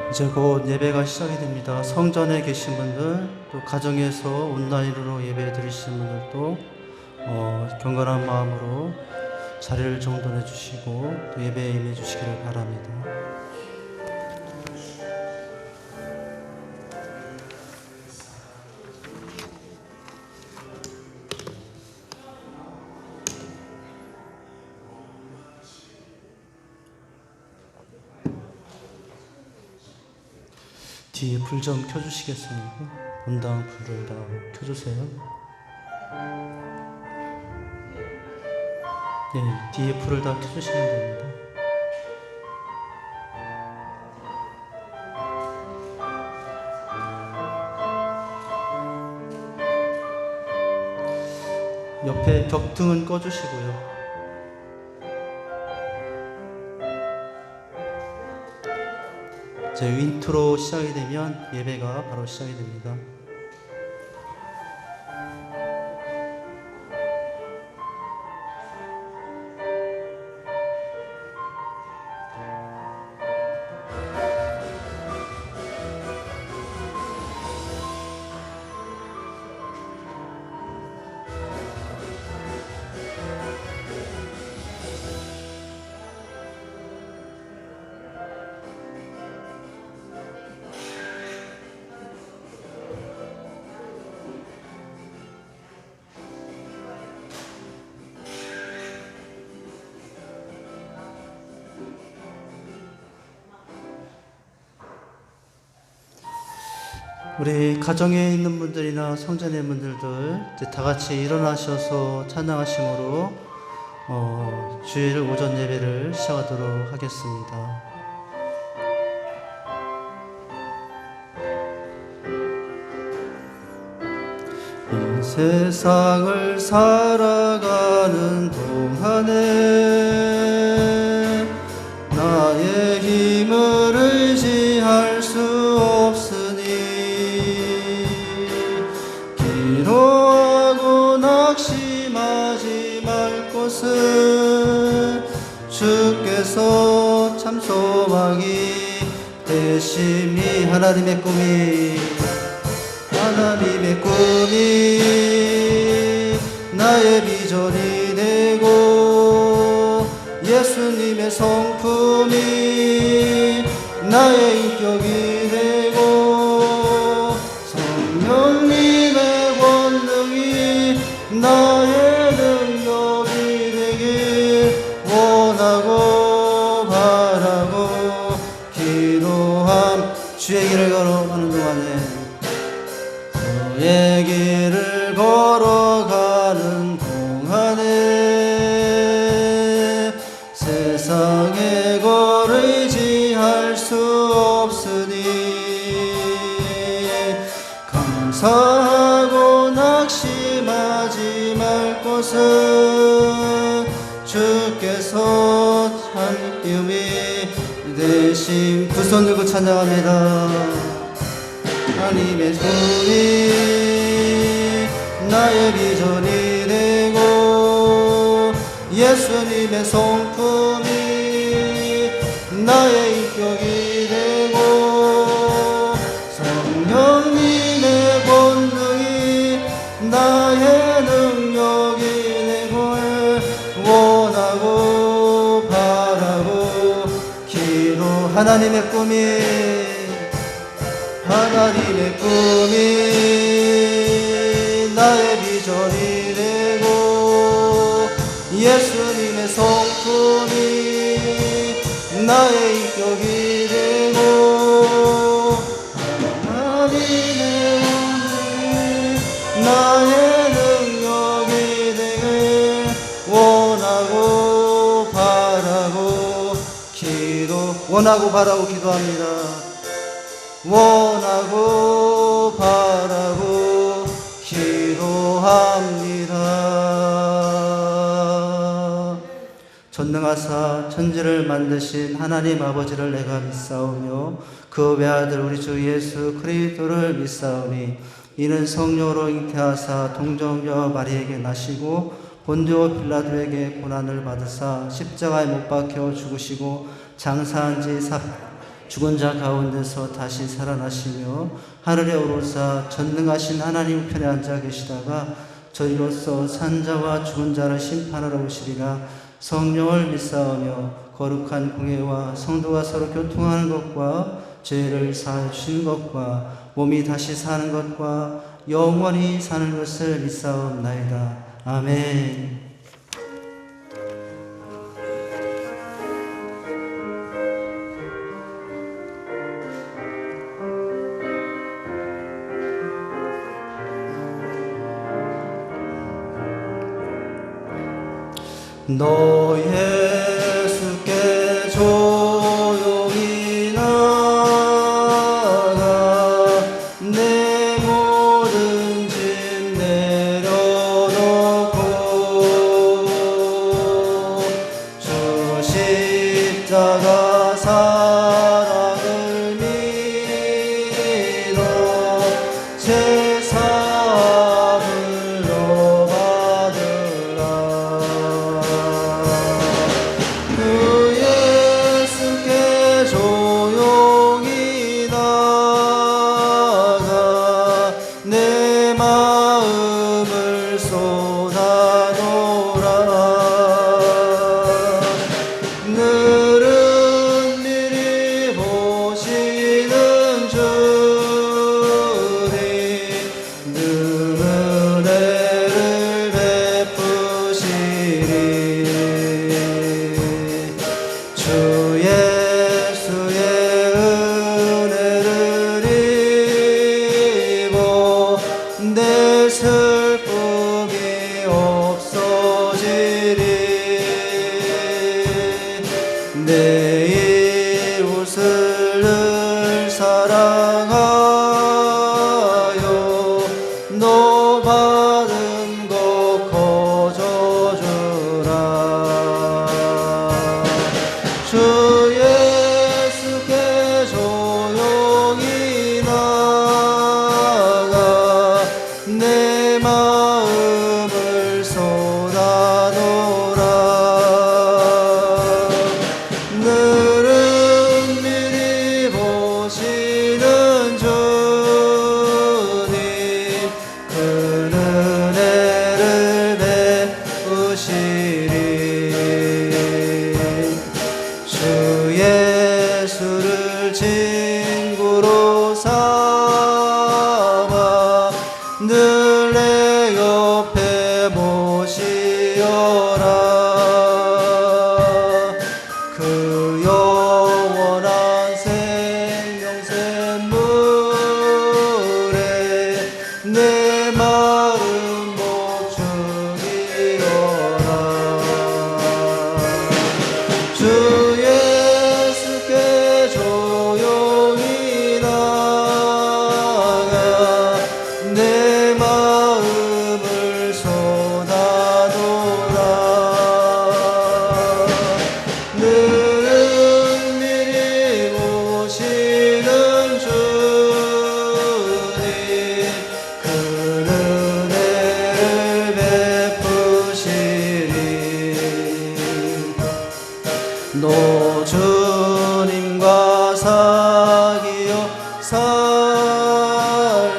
이제 곧 예배가 시작이 됩니다. 성전에 계신 분들, 또 가정에서 온라인으로 예배 드리시는 분들도 경건한 마음으로 자리를 정돈해 주시고 또 예배에 임해 주시기를 바랍니다. 뒤에 불 좀 켜주시겠습니까? 본당 불을 다 켜주세요. 네, 뒤에 불을 다 켜주시면 됩니다. 옆에 벽등은 꺼주시고요. 제 인트로 시작이 되면 예배가 바로 시작이 됩니다. 우리 가정에 있는 분들이나 성전에 있는 분들들 이제 다 같이 일어나셔서 찬양하심으로 주일 오전 예배를 시작하도록 하겠습니다. 이 세상을 살아가는 동안에 나의 힘을 의지할 수 없으니 기로하고 낙심하지 말 것은 주께서 참 소망이 되심이 하나님의 꿈이 나의 비전이 되고 예수님의 성품이 나의 인격이 되고 성령님의 권능이 나의 능력이 되길 원하고 바라고 기도함. 주의 길을 걸어가는 동안에 주의 길을 걸어가는 동안에 세상의 걸 의지할 수 없으니 감사하고 낙심하지 말 것은 주께서 참 힘이 되심. 두 손 들고 찬양합니다. 하나님의 꿈이 나의 비전이 되고 예수님의 성품이 나의 인격이 되고 성령님의 권능이 나의 능력이 되고 원하고 바라고 기도. 하나님의 꿈이 나의 비전이 되고 예수님의 성품이 나의 인격이 되고 하나님의 은혜이 나의 능력이 되길 원하고 바라고 기도합니다. 원하고 바라고 기도합니다. 전능하사 천지를 만드신 하나님 아버지를 내가 믿사오며 그 외아들 우리 주 예수 그리스도를 믿사오니 이는 성령으로 잉태하사 동정녀 마리에게 나시고 본디오 빌라도에게 고난을 받으사 십자가에 못 박혀 죽으시고 장사한 지 죽은 자 가운데서 다시 살아나시며 하늘에 오르사 전능하신 하나님 우편에 앉아 계시다가 저희로서 산자와 죽은 자를 심판하러 오시리라. 성령을 믿사오며 거룩한 공예와 성도가 서로 교통하는 것과 죄를 사하여 주시는 것과 몸이 다시 사는 것과 영원히 사는 것을 믿사옵나이다. 아멘. 너 예수께 조용히 나가 내 모든 짐 내려놓고 주 십자가 사랑을 믿어 제 사함을 받으라. 그 예수께 조용히 나가 내 마음을 쏟아놓으라. 늘은 미리 보시는 주님 늘 은혜를 베푸시리. 주 예수의 은혜를 입어 내 슬픔이 없어지리. 내 이웃을 늘 사랑하여 너 받은 것 거저주라. 주 예수께 조용히 나가 내 마음을 쏟아놓으라. 늘은 미리 보시는 주님 그 은혜를 베푸시리. 주 예수를 친구로 삼아 늘 내 옆에 모시어라. 그 영원한 생명샘물에 내 마음 목축이어라. 주 예수께 조용히 나가 내 마음을 쏟아놓으라. 늘은 미리 보시는 주님 그 은혜를 베푸시리. 너 주님과 사귀어 살면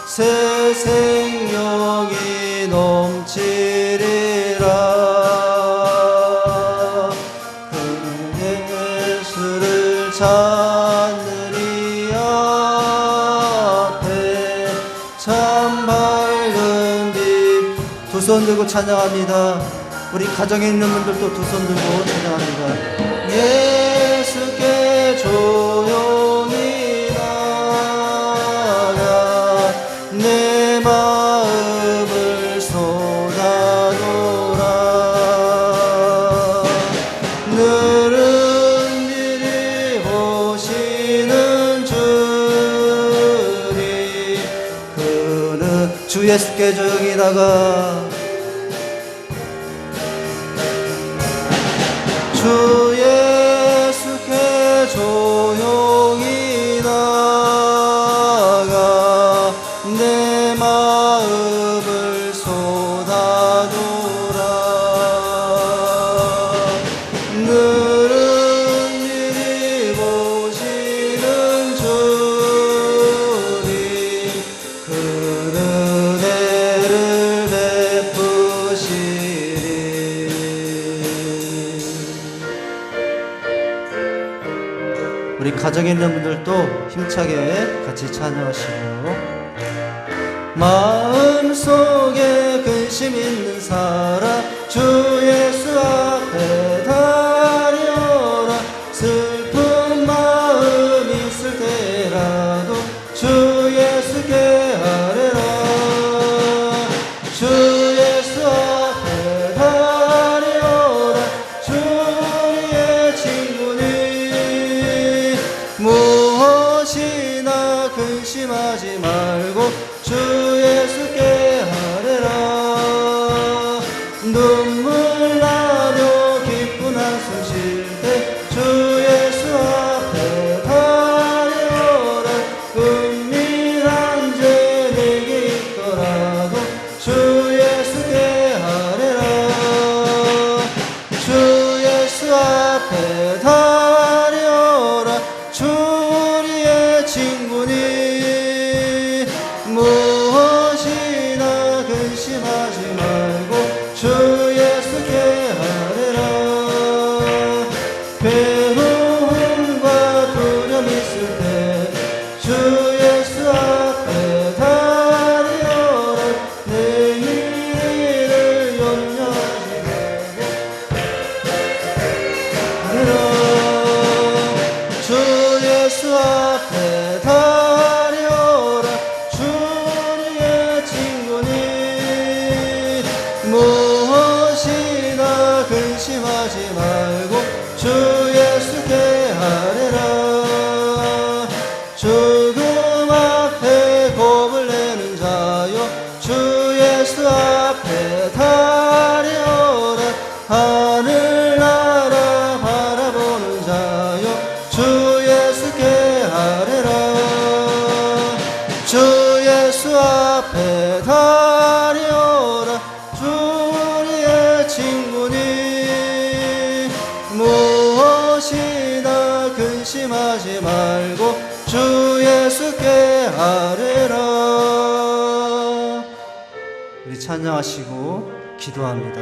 새 생명이 넘치리라. 그 예수를 찾는 이 앞에 참 밝은 빛. 두 손 들고 찬양합니다. 우리 가정에 있는 분들도 두 손 들고 찬양합니다. 예수께 조용히 나가 내 마음을 쏟아놓으라. 늘은 미리 보시는 주님 그는 주 예수께 조용히 나가 주 예수께 조용히 나가 내 마음을 쏟아놓으라. 늘은 미리 우리 가정에 있는 분들도 힘차게 같이 찬양하시고요. 마음속에 근심 있는 사람 주 예수 앞에 다려라. 슬픈 마음 있을 때라도 주 예수께 아뢰라. 주 예수 앞에 다려라. 주 우리의 친구니 무엇이나 근심하지 말고 주 예수께 아뢰라. 눈물 나며 기쁜 한숨 쉴 때 주 예수 앞에 다려라. 은밀한 죄 내게 있더라도 주 예수께 아뢰라. 주 예수 앞에 다려라. 주 우리의 친구니 무엇이나 근심하지 말고 주 예수께 아뢰라. 괴로움과 두려움 있을 때 주 예수 앞에 다려라. 내일을 염려하지 말고 아뢰라. 주 예수 앞에 다려라. 주 우리의 친구니 무엇이나 근심하지 말고 주 예수께 아뢰라. 죽음 앞에 겁을 내는 자여 주 예수 앞에 다려라. 하늘나라 바라보는 자여 주 예수께 아뢰라. 주 예수 앞에 다려라. 주 우리의 친구니 무엇이나 근심하지 말고 주 예수께 아뢰라. 우리 찬양하시고 기도합니다.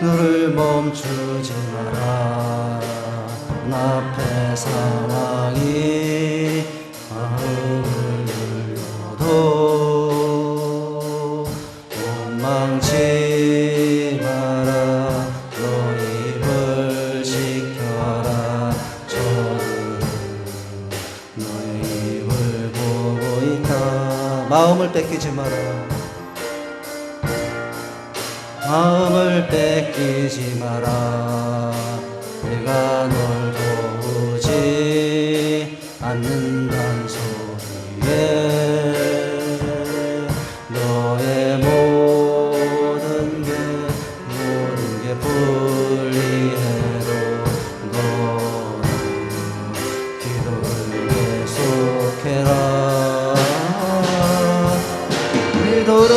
너를 멈추지 마라. 앞에 상황이 마음을 눌려도 원망치 마라. 너 입을 지켜라. 저는 너의 입을 보고 있다. 마음을 뺏기지 마라. 마음을 뺏기지 마라. 내가 널 도우지 않는단 소리에 너의 모든 게 불리해도 너는 기도를 계속해라. 기도를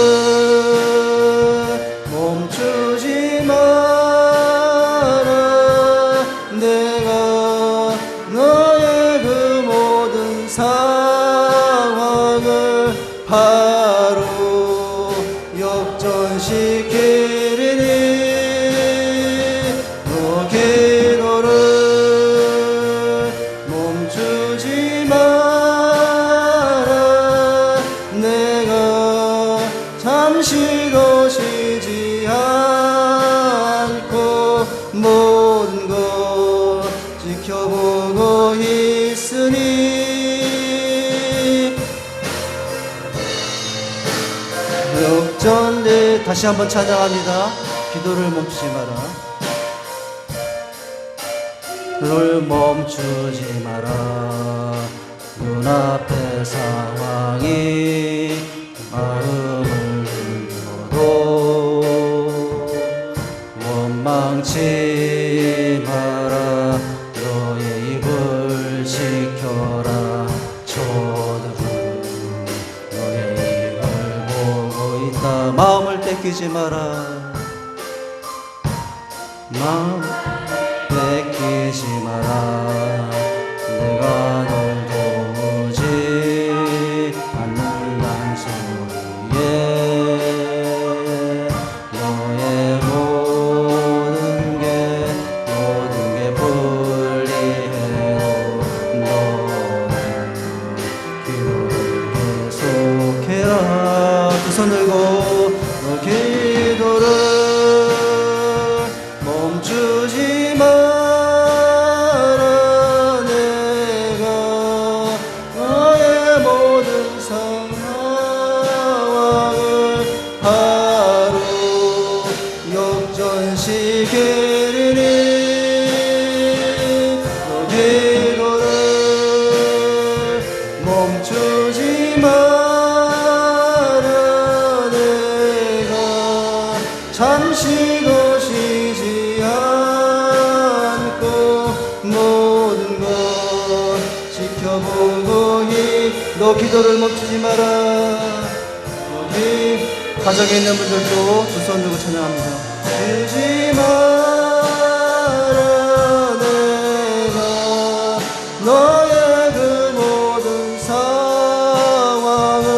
멈추지 마라. 내가 너의 그 모든 상황을 바로 역전시키리니 너 기도를 멈추지 마라. 내가 잠시도 쉬지 않고 모든 것 지켜보고 있으니 역전대 다시 한번 찬양합니다. 기도를 멈추지 마라. 너를 멈추지 마라. 눈앞의 상황이 마음을 눌러도 원망치 마라. 너의 입을 지켜라. 저들은 너의 입을 보고 있다. 마음을 뺏기지 마라. 마음 뺏기지 마라. 내가 널 도우지 지켜보고 너 기도를 멈추지 마라. 가정에 있는 분들도 두 손 들고 찬양합니다. 울지 마라. 내가 너의 그 모든 상황을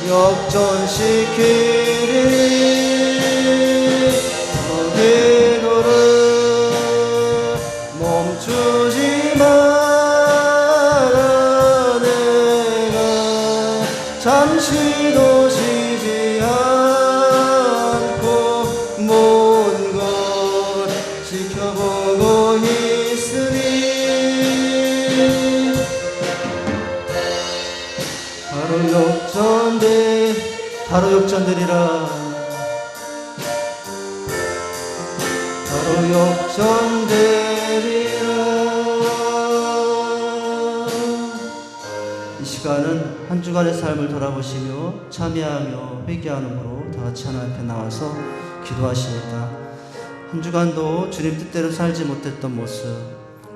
역전시키리. 너 기도를 멈추지 마라. 내가 잠시도 쉬지 않고 모든 것 지켜보고 있으니 바로 역전되리라. 바로 역전되리라. 이 시간은 한 주간의 삶을 돌아보시며 참여하며 회개하는으로 다 같이 하나님 앞에 나와서 기도하십니다. 한 주간도 주님 뜻대로 살지 못했던 모습,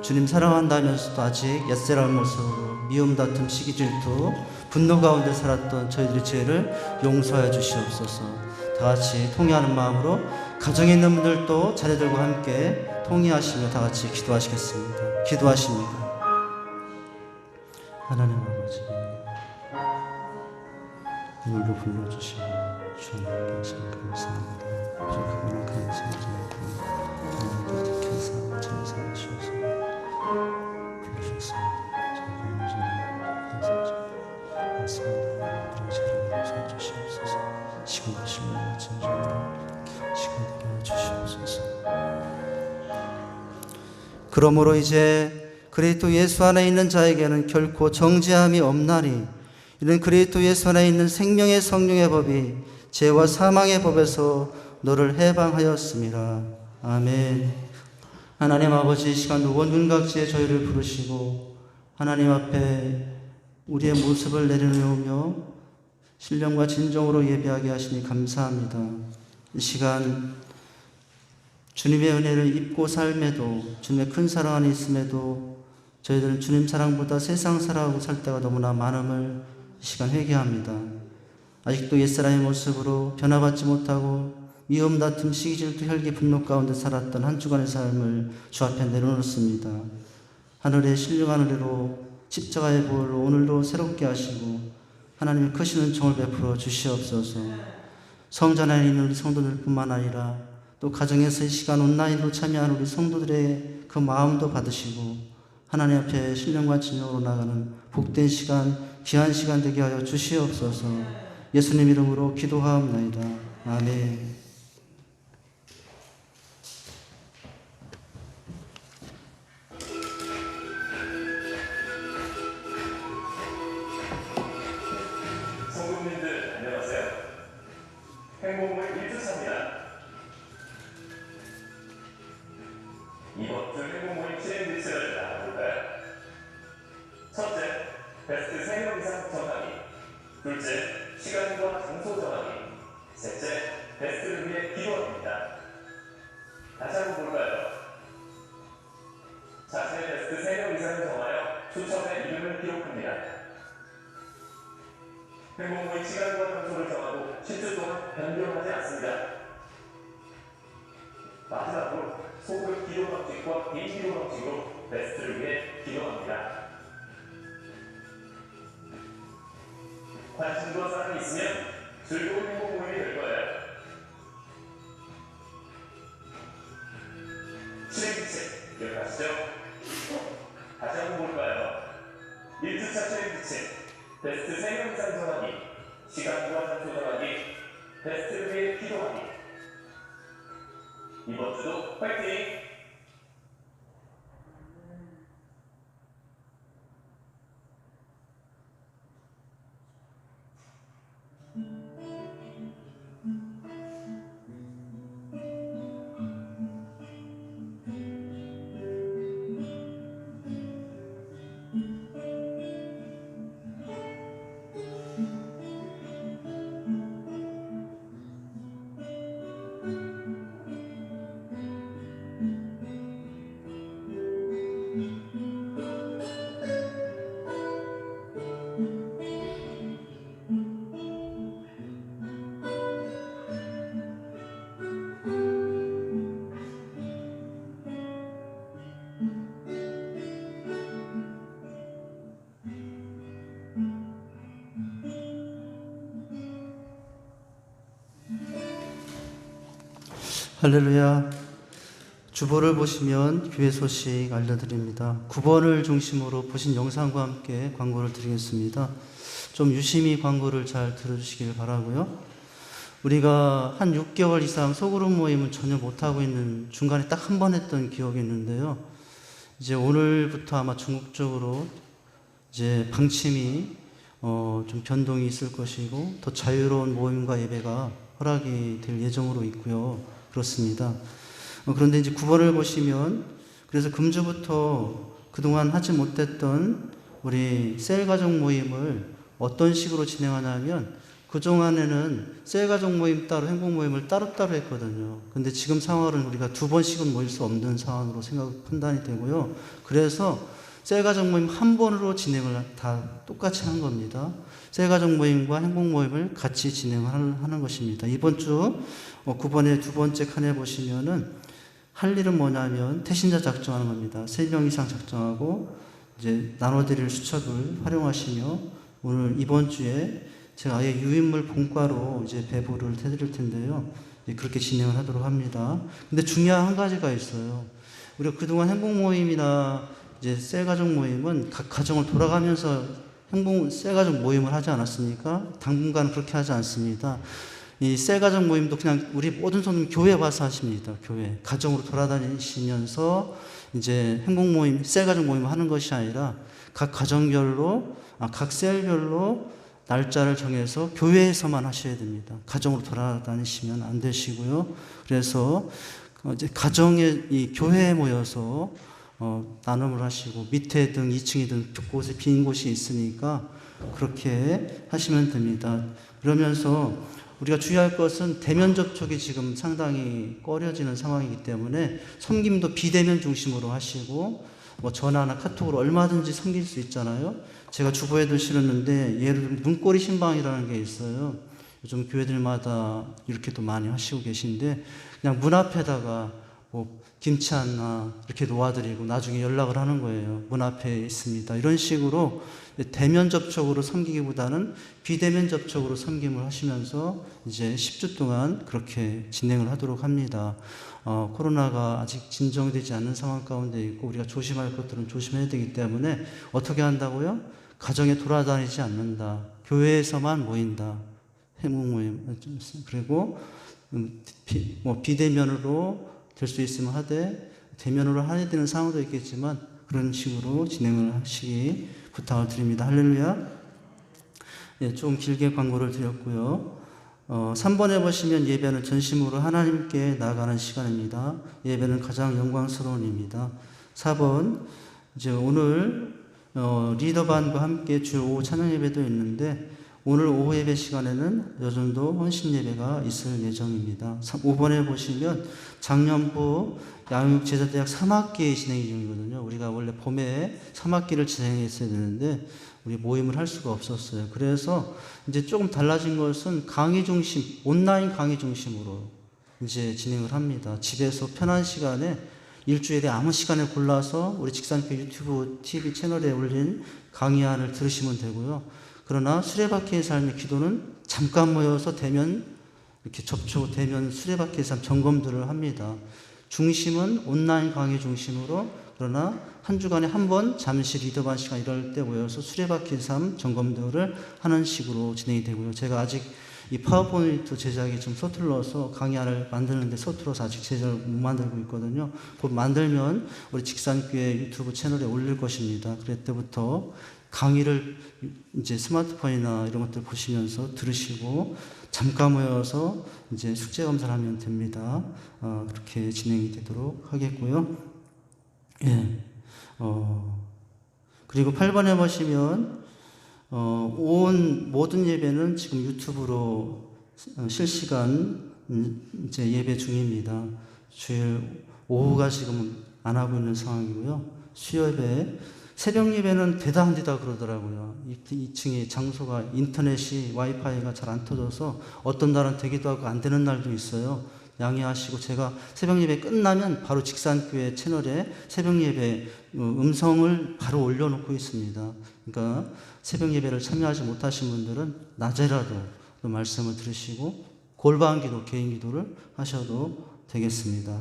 주님 사랑한다면서도 아직 엿새라는 모습으로 미움, 다툼, 시기, 질투, 분노 가운데 살았던 저희들의 죄를 용서하여 주시옵소서. 다 같이 통회하는 마음으로 가정에 있는 분들도 자녀들과 함께 통회하시며 다 같이 기도하시겠습니다. 기도하십니다. 하나님 아버지, 오늘도 불러주시고 주님께 참 감사합니다. 그분은 감사하지 않고 하나님께 기사 감사하셔서 불러주셨습니다. 저희가 문제는 맞습니다. 우리 죄를 용서주시옵소서. 시간과 신뢰와 진정으로 시간되게 해주시옵소서. 그러므로 이제 그리스도 예수 안에 있는 자에게는 결코 정죄함이 없나니 이는 그리스도 예수 안에 있는 생명의 성령의 법이 죄와 사망의 법에서 너를 해방하였습니다. 아멘. 하나님 아버지, 이 시간도 원근각지에 저희를 부르시고 하나님 앞에 우리의 모습을 내려놓으며 신령과 진정으로 예배하게 하시니 감사합니다. 이 시간 주님의 은혜를 입고 삶에도 주님의 큰 사랑 안에 있음에도 저희들은 주님 사랑보다 세상 사랑하고 살 때가 너무나 많음을 이 시간 회개합니다. 아직도 옛사람의 모습으로 변화받지 못하고 미움, 다툼, 시기, 질투, 혈기, 분노 가운데 살았던 한 주간의 삶을 주 앞에 내려놓습니다. 하늘의 신령한 은혜로 십자가의 보혈로 오늘도 새롭게 하시고 하나님의 크신 은총을 베풀어 주시옵소서. 성전 안에 있는 우리 성도들뿐만 아니라 또 가정에서 이 시간 온라인으로 참여하는 우리 성도들의 그 마음도 받으시고 하나님 앞에 신령과 진정으로 나가는 복된 시간, 귀한 시간 되게 하여 주시옵소서. 예수님 이름으로 기도하옵나이다. 아멘. 성도님들 안녕하세요. 행복을 1주차입니다. 이번 주 행복모임 실행 리스트를 나눠볼까요? 첫째, 베스트 3명 이상 정하기. 둘째, 시간과 장소 정하기. 셋째, 베스트를 위해 기도합니다. 다시 한번 볼까요? 자신의 베스트 3명 이상을 정하여 추첨의 이름을 기록합니다. 행복모임 시간과 장소를 정하고 10주 동안 변경하지 않습니다. 마지막으로 소극 기도 방식과 개인 기도 방식으로 베스트를 위해 기도합니다. 관심과 사랑이 있으면 즐거운 행복모임이 될 거예요. 실행기책 기억하시죠? 다시 한번 볼까요? 1주차 실행기책 베스트 3명 이상 정하기, 시간과 장소 정하기, 베스트를 위해 기도하기. 이번 주도 파이팅! 할렐루야. 주보를 보시면 교회 소식 알려드립니다. 9번을 중심으로 보신 영상과 함께 광고를 드리겠습니다. 좀 유심히 광고를 잘 들어주시길 바라고요. 우리가 한 6개월 이상 소그룹 모임은 전혀 못하고 있는 중간에 딱 한 번 했던 기억이 있는데요. 이제 오늘부터 아마 전국적으로 이제 방침이 좀 변동이 있을 것이고 더 자유로운 모임과 예배가 허락이 될 예정으로 있고요. 그렇습니다. 그런데 이제 9번을 보시면 그래서 금주부터 그동안 하지 못했던 우리 셀 가족 모임을 어떤 식으로 진행하냐면 그동안에는 셀 가족 모임 따로 행복 모임을 따로따로 했거든요. 근데 지금 상황은 우리가 2번씩은 모일 수 없는 상황으로 판단이 되고요. 그래서 셀 가족 모임 한 번으로 진행을 다 똑같이 하는 겁니다. 셀 가족 모임과 행복 모임을 같이 진행하는 것입니다. 이번 주 9번의 두 번째 칸에 보시면은 할 일은 뭐냐면 태신자 작정하는 겁니다. 3명 이상 작정하고 이제 나눠드릴 수첩을 활용하시며 오늘 이번 주에 제가 아예 유인물 본과로 이제 배부를 해드릴 텐데요. 그렇게 진행을 하도록 합니다. 근데 중요한 한 가지가 있어요. 우리가 그동안 행복 모임이나 이제 셀 가족 모임은 각 가정을 돌아가면서 셀 가족 모임을 하지 않았습니까? 당분간 그렇게 하지 않습니다. 이 셀 가족 모임도 그냥 우리 모든 손님 교회 와서 하십니다. 교회. 가정으로 돌아다니시면서 이제 행복 모임, 셀 가족 모임을 하는 것이 아니라 각 가정별로, 각 셀별로 날짜를 정해서 교회에서만 하셔야 됩니다. 가정으로 돌아다니시면 안 되시고요. 그래서 이제 가정에 이 교회에 모여서 나눔을 하시고 밑에든 2층이든 곳곳에 빈 곳이 있으니까 그렇게 하시면 됩니다. 그러면서 우리가 주의할 것은 대면 접촉이 지금 상당히 꺼려지는 상황이기 때문에 섬김도 비대면 중심으로 하시고 전화나 카톡으로 얼마든지 섬길 수 있잖아요. 제가 주보에도 실었는데 예를 들면 문고리 신방이라는 게 있어요. 요즘 교회들마다 이렇게도 많이 하시고 계신데 그냥 문 앞에다가 김치 하나 이렇게 놓아드리고 나중에 연락을 하는 거예요. 문 앞에 있습니다. 이런 식으로 대면 접촉으로 섬기기보다는 비대면 접촉으로 섬김을 하시면서 이제 10주 동안 그렇게 진행을 하도록 합니다. 코로나가 아직 진정되지 않는 상황 가운데 있고 우리가 조심할 것들은 조심해야 되기 때문에 어떻게 한다고요? 가정에 돌아다니지 않는다. 교회에서만 모인다. 행복 모임. 그리고 비대면으로 될 수 있으면 하되 대면으로 해야 되는 상황도 있겠지만 그런 식으로 진행을 하시기 부탁을 드립니다. 할렐루야. 좀 길게 광고를 드렸고요. 3번에 보시면 예배는 전심으로 하나님께 나아가는 시간입니다. 예배는 가장 영광스러운 일입니다. 4번 이제 오늘 리더반과 함께 주일 오후 찬양 예배도 있는데 오늘 오후 예배 시간에는 여전도 헌신 예배가 있을 예정입니다. 5번에 보시면 작년부 양육제자대학 3학기 진행 중이거든요. 우리가 원래 봄에 3학기를 진행했어야 되는데 우리 모임을 할 수가 없었어요. 그래서 이제 조금 달라진 것은 강의 중심, 온라인 강의 중심으로 이제 진행을 합니다. 집에서 편한 시간에 일주일에 아무 시간에 골라서 우리 직산교회 유튜브 TV 채널에 올린 강의안을 들으시면 되고요. 그러나 수레바퀴의 삶의 기도는 잠깐 모여서 대면 이렇게 대면 수레바퀴의 삶 점검들을 합니다. 중심은 온라인 강의 중심으로 그러나 한 주간에 한 번 잠시 리더반 시간 이럴 때 모여서 수레바퀴의 삶 점검들을 하는 식으로 진행이 되고요. 제가 아직 이 파워포인트 제작이 좀 서툴러서 강의안을 만드는데 서툴러서 아직 제작을 못 만들고 있거든요. 곧 만들면 우리 직산교회 유튜브 채널에 올릴 것입니다. 그때부터 강의를 이제 스마트폰이나 이런 것들 보시면서 들으시고 잠깐 모여서 이제 숙제 검사를 하면 됩니다. 그렇게 진행이 되도록 하겠고요. 그리고 8번에 보시면 모든 예배는 지금 유튜브로 실시간 이제 예배 중입니다. 주일 오후가 지금 안 하고 있는 상황이고요. 수요예배 새벽 예배는 되다 안 되다 그러더라고요. 2층에 장소가 인터넷이 와이파이가 잘 안 터져서 어떤 날은 되기도 하고 안 되는 날도 있어요. 양해하시고 제가 새벽 예배 끝나면 바로 직산교회 채널에 새벽 예배 음성을 바로 올려놓고 있습니다. 그러니까 새벽 예배를 참여하지 못하신 분들은 낮에라도 말씀을 들으시고 골방 기도, 개인 기도를 하셔도 되겠습니다.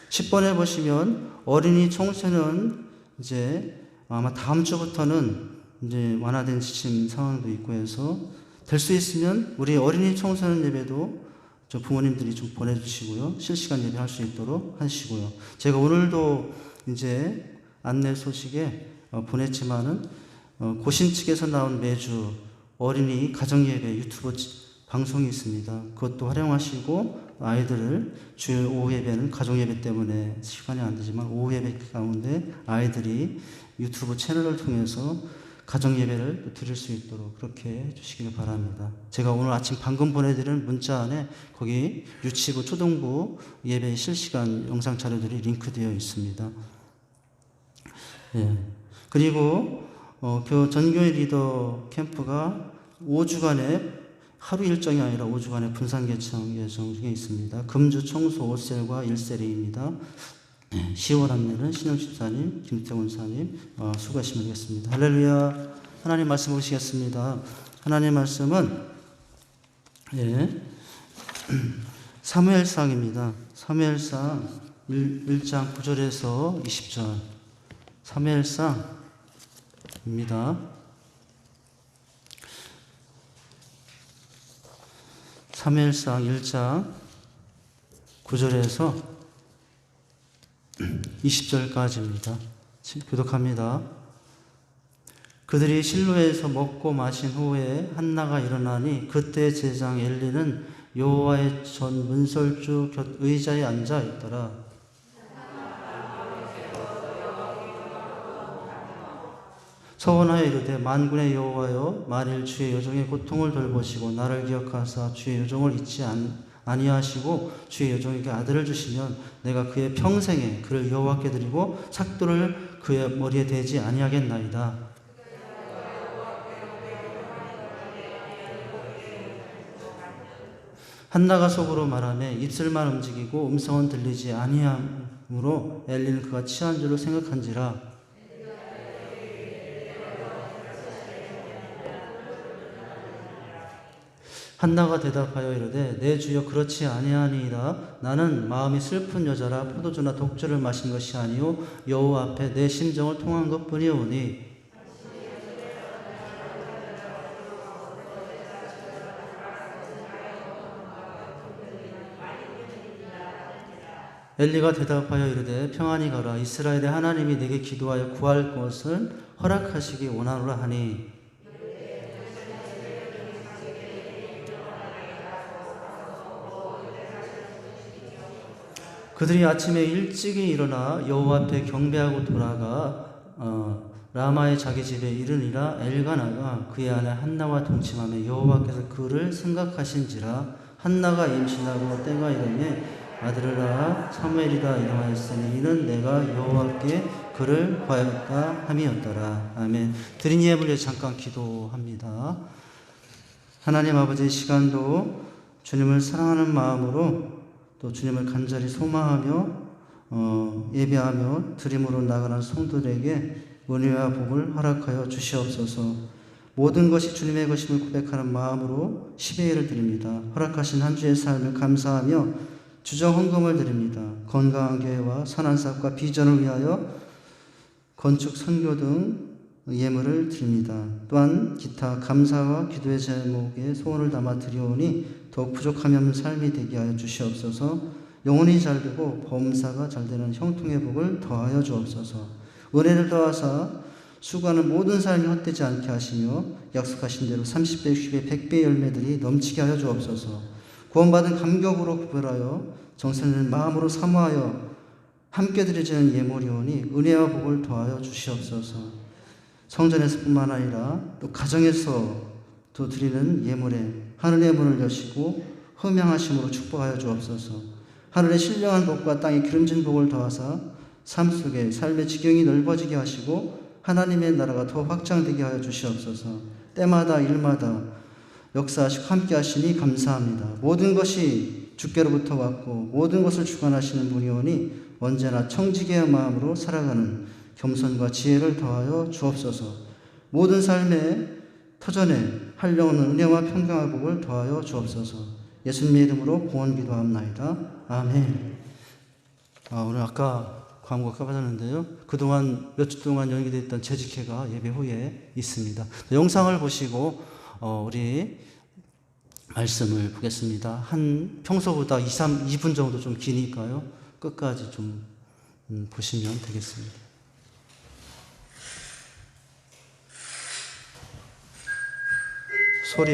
10번에 보시면 어린이 청소년 이제 아마 다음 주부터는 이제 완화된 지침 상황도 있고 해서 될 수 있으면 우리 어린이 청소년 예배도 저 부모님들이 좀 보내주시고요. 실시간 예배할 수 있도록 하시고요. 제가 오늘도 이제 안내 소식에 보냈지만은 고신 측에서 나온 매주 어린이 가정 예배 유튜브 방송이 있습니다. 그것도 활용하시고 아이들을 주일 오후 예배는 가정 예배 때문에 시간이 안 되지만 오후 예배 가운데 아이들이 유튜브 채널을 통해서 가정 예배를 드릴 수 있도록 그렇게 해주시길 바랍니다. 제가 오늘 아침 방금 보내드린 문자 안에 거기 유치부, 초등부 예배 실시간 영상 자료들이 링크되어 있습니다. 예. 그리고 전교회 리더 캠프가 5주간의 하루 일정이 아니라 5주간의 분산 개청 예정 중에 있습니다. 금주 청소 5셀과 1셀입니다. 10월 안내는 신영 집사님, 김태훈 사님 수고하시면 되겠습니다. 할렐루야. 하나님 말씀 보시겠습니다. 하나님 말씀은 사무엘상입니다. 사무엘상 1장 9절에서 20절 사무엘상입니다. 사무엘상 1장 9절에서 20절까지입니다. 교독합니다. 그들이 실로에서 먹고 마신 후에 한나가 일어나니 그때 제장 엘리는 여호와의 전 문설주 곁 의자에 앉아 있더라. 서원하여 이르되 만군의 여호와여 만일 주의 여종의 고통을 돌보시고 나를 기억하사 주의 여종을 잊지 아니하시고 주의 여종에게 아들을 주시면 내가 그의 평생에 그를 여호와께 드리고 삭도를 그의 머리에 대지 아니하겠나이다. 한나가 속으로 말하며 입술만 움직이고 음성은 들리지 아니하므로 엘리는 그가 취한 줄로 생각한지라. 한나가 대답하여 이르되 내 주여 그렇지 아니하니이다. 나는 마음이 슬픈 여자라 포도주나 독주를 마신 것이 아니요 여호와 앞에 내 심정을 통한 것뿐이오니. 엘리가 대답하여 이르되 평안히 가라. 이스라엘의 하나님이 내게 기도하여 구할 것을 허락하시기 원하노라 하니. 그들이 아침에 일찍이 일어나 여호와 앞에 경배하고 돌아가 라마의 자기 집에 이르니라. 엘가나가 그의 아내 한나와 동침하며 여호와께서 그를 생각하신지라. 한나가 임신하고 때가 이르매 아들을 낳아 사무엘이라 이름하였으니 이는 내가 여호와께 그를 구하였다 함이었더라. 아멘. 드린 예물 위해 잠깐 기도합니다. 하나님 아버지, 시간도 주님을 사랑하는 마음으로 또 주님을 간절히 소망하며 예배하며 드림으로 나가는 성도들에게 은혜와 복을 허락하여 주시옵소서. 모든 것이 주님의 것임을 고백하는 마음으로 10회를 드립니다. 허락하신 한 주의 삶을 감사하며 주정 헌금을 드립니다. 건강한 교회와 선한 사업과 비전을 위하여 건축, 선교 등 예물을 드립니다. 또한 기타 감사와 기도의 제목에 소원을 담아 드리오니 더욱 부족함이 없는 삶이 되게 하여 주시옵소서. 영혼이 잘되고 범사가 잘되는 형통의 복을 더하여 주옵소서. 은혜를 더하사 수고하는 모든 삶이 헛되지 않게 하시며 약속하신 대로 30배, 60배, 100배 열매들이 넘치게 하여 주옵소서. 구원받은 감격으로 구별하여 정성있는 마음으로 사모하여 함께 드리지는 예물이오니 은혜와 복을 더하여 주시옵소서. 성전에서뿐만 아니라 또 가정에서 또 드리는 예물에 하늘의 문을 여시고 흠양하심으로 축복하여 주옵소서. 하늘의 신령한 복과 땅의 기름진 복을 더하사 삶 속에 삶의 지경이 넓어지게 하시고 하나님의 나라가 더 확장되게 하여 주시옵소서. 때마다 일마다 역사하시고 함께 하시니 감사합니다. 모든 것이 주께로부터 왔고 모든 것을 주관하시는 분이오니 언제나 청지기의 마음으로 살아가는 겸손과 지혜를 더하여 주옵소서. 모든 삶의 터전에 한량없는 은혜와 평강의 복을 더하여 주옵소서. 예수님의 이름으로 구원 기도합나이다. 아멘. 오늘 아까 광고가 까봐졌는데요. 그동안 몇 주 동안 연기됐던 재직회가 예배 후에 있습니다. 영상을 보시고 우리 말씀을 보겠습니다. 한 평소보다 2분 정도 좀 기니까요. 끝까지 좀 보시면 되겠습니다. 소리,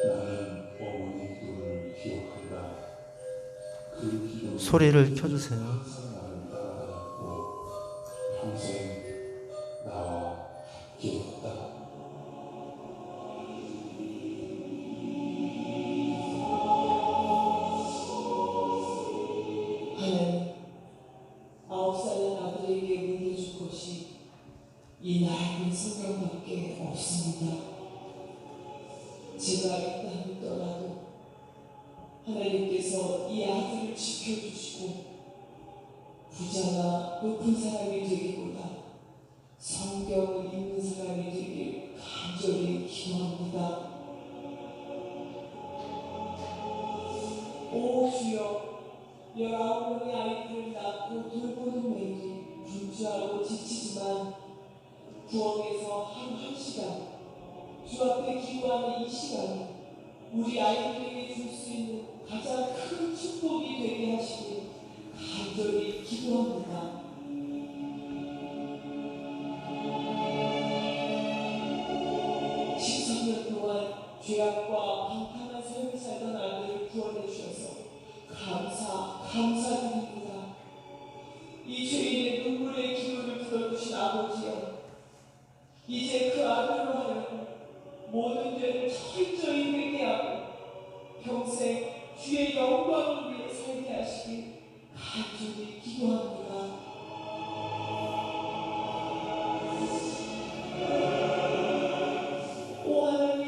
나는 어머니 기도를 기억한다. 그 기도는 소리를 켜주세요. 항상 나를 따라다녔고 평생 나와 함께했다. 하나님, 9살 아들에게 물려준 것이 이 낡은 성경밖에 없습니다. 제가 이 땅을 떠나도 하나님께서 이 아들을 지켜주시고 부자나 높은 사람이 되기보다 성경을 읽는 사람이 되길 간절히 기도합니다. 오 주여, 19명의 아이들을 낳고 돌보는 매일이 분주하고 지치지만 부엌에서 한 시간 주 앞에 기도하는 이 시간이 우리 아이들에게 줄 수 있는 가장 큰 축복이 되게 하시길 간절히 기도합니다. (13년) 동안 죄악과 방탕한 삶을 살던 아들을 구원해 주셔서 감사드립니다. 이 죄인의 눈물의 기도를 들어주신 아버지여, 이제 그 아들로 하여금 모든 죄를 철저히 회개하고 평생 주의 영광을 위해 살게 하시길 간절히 기도합니다. 오 하나님,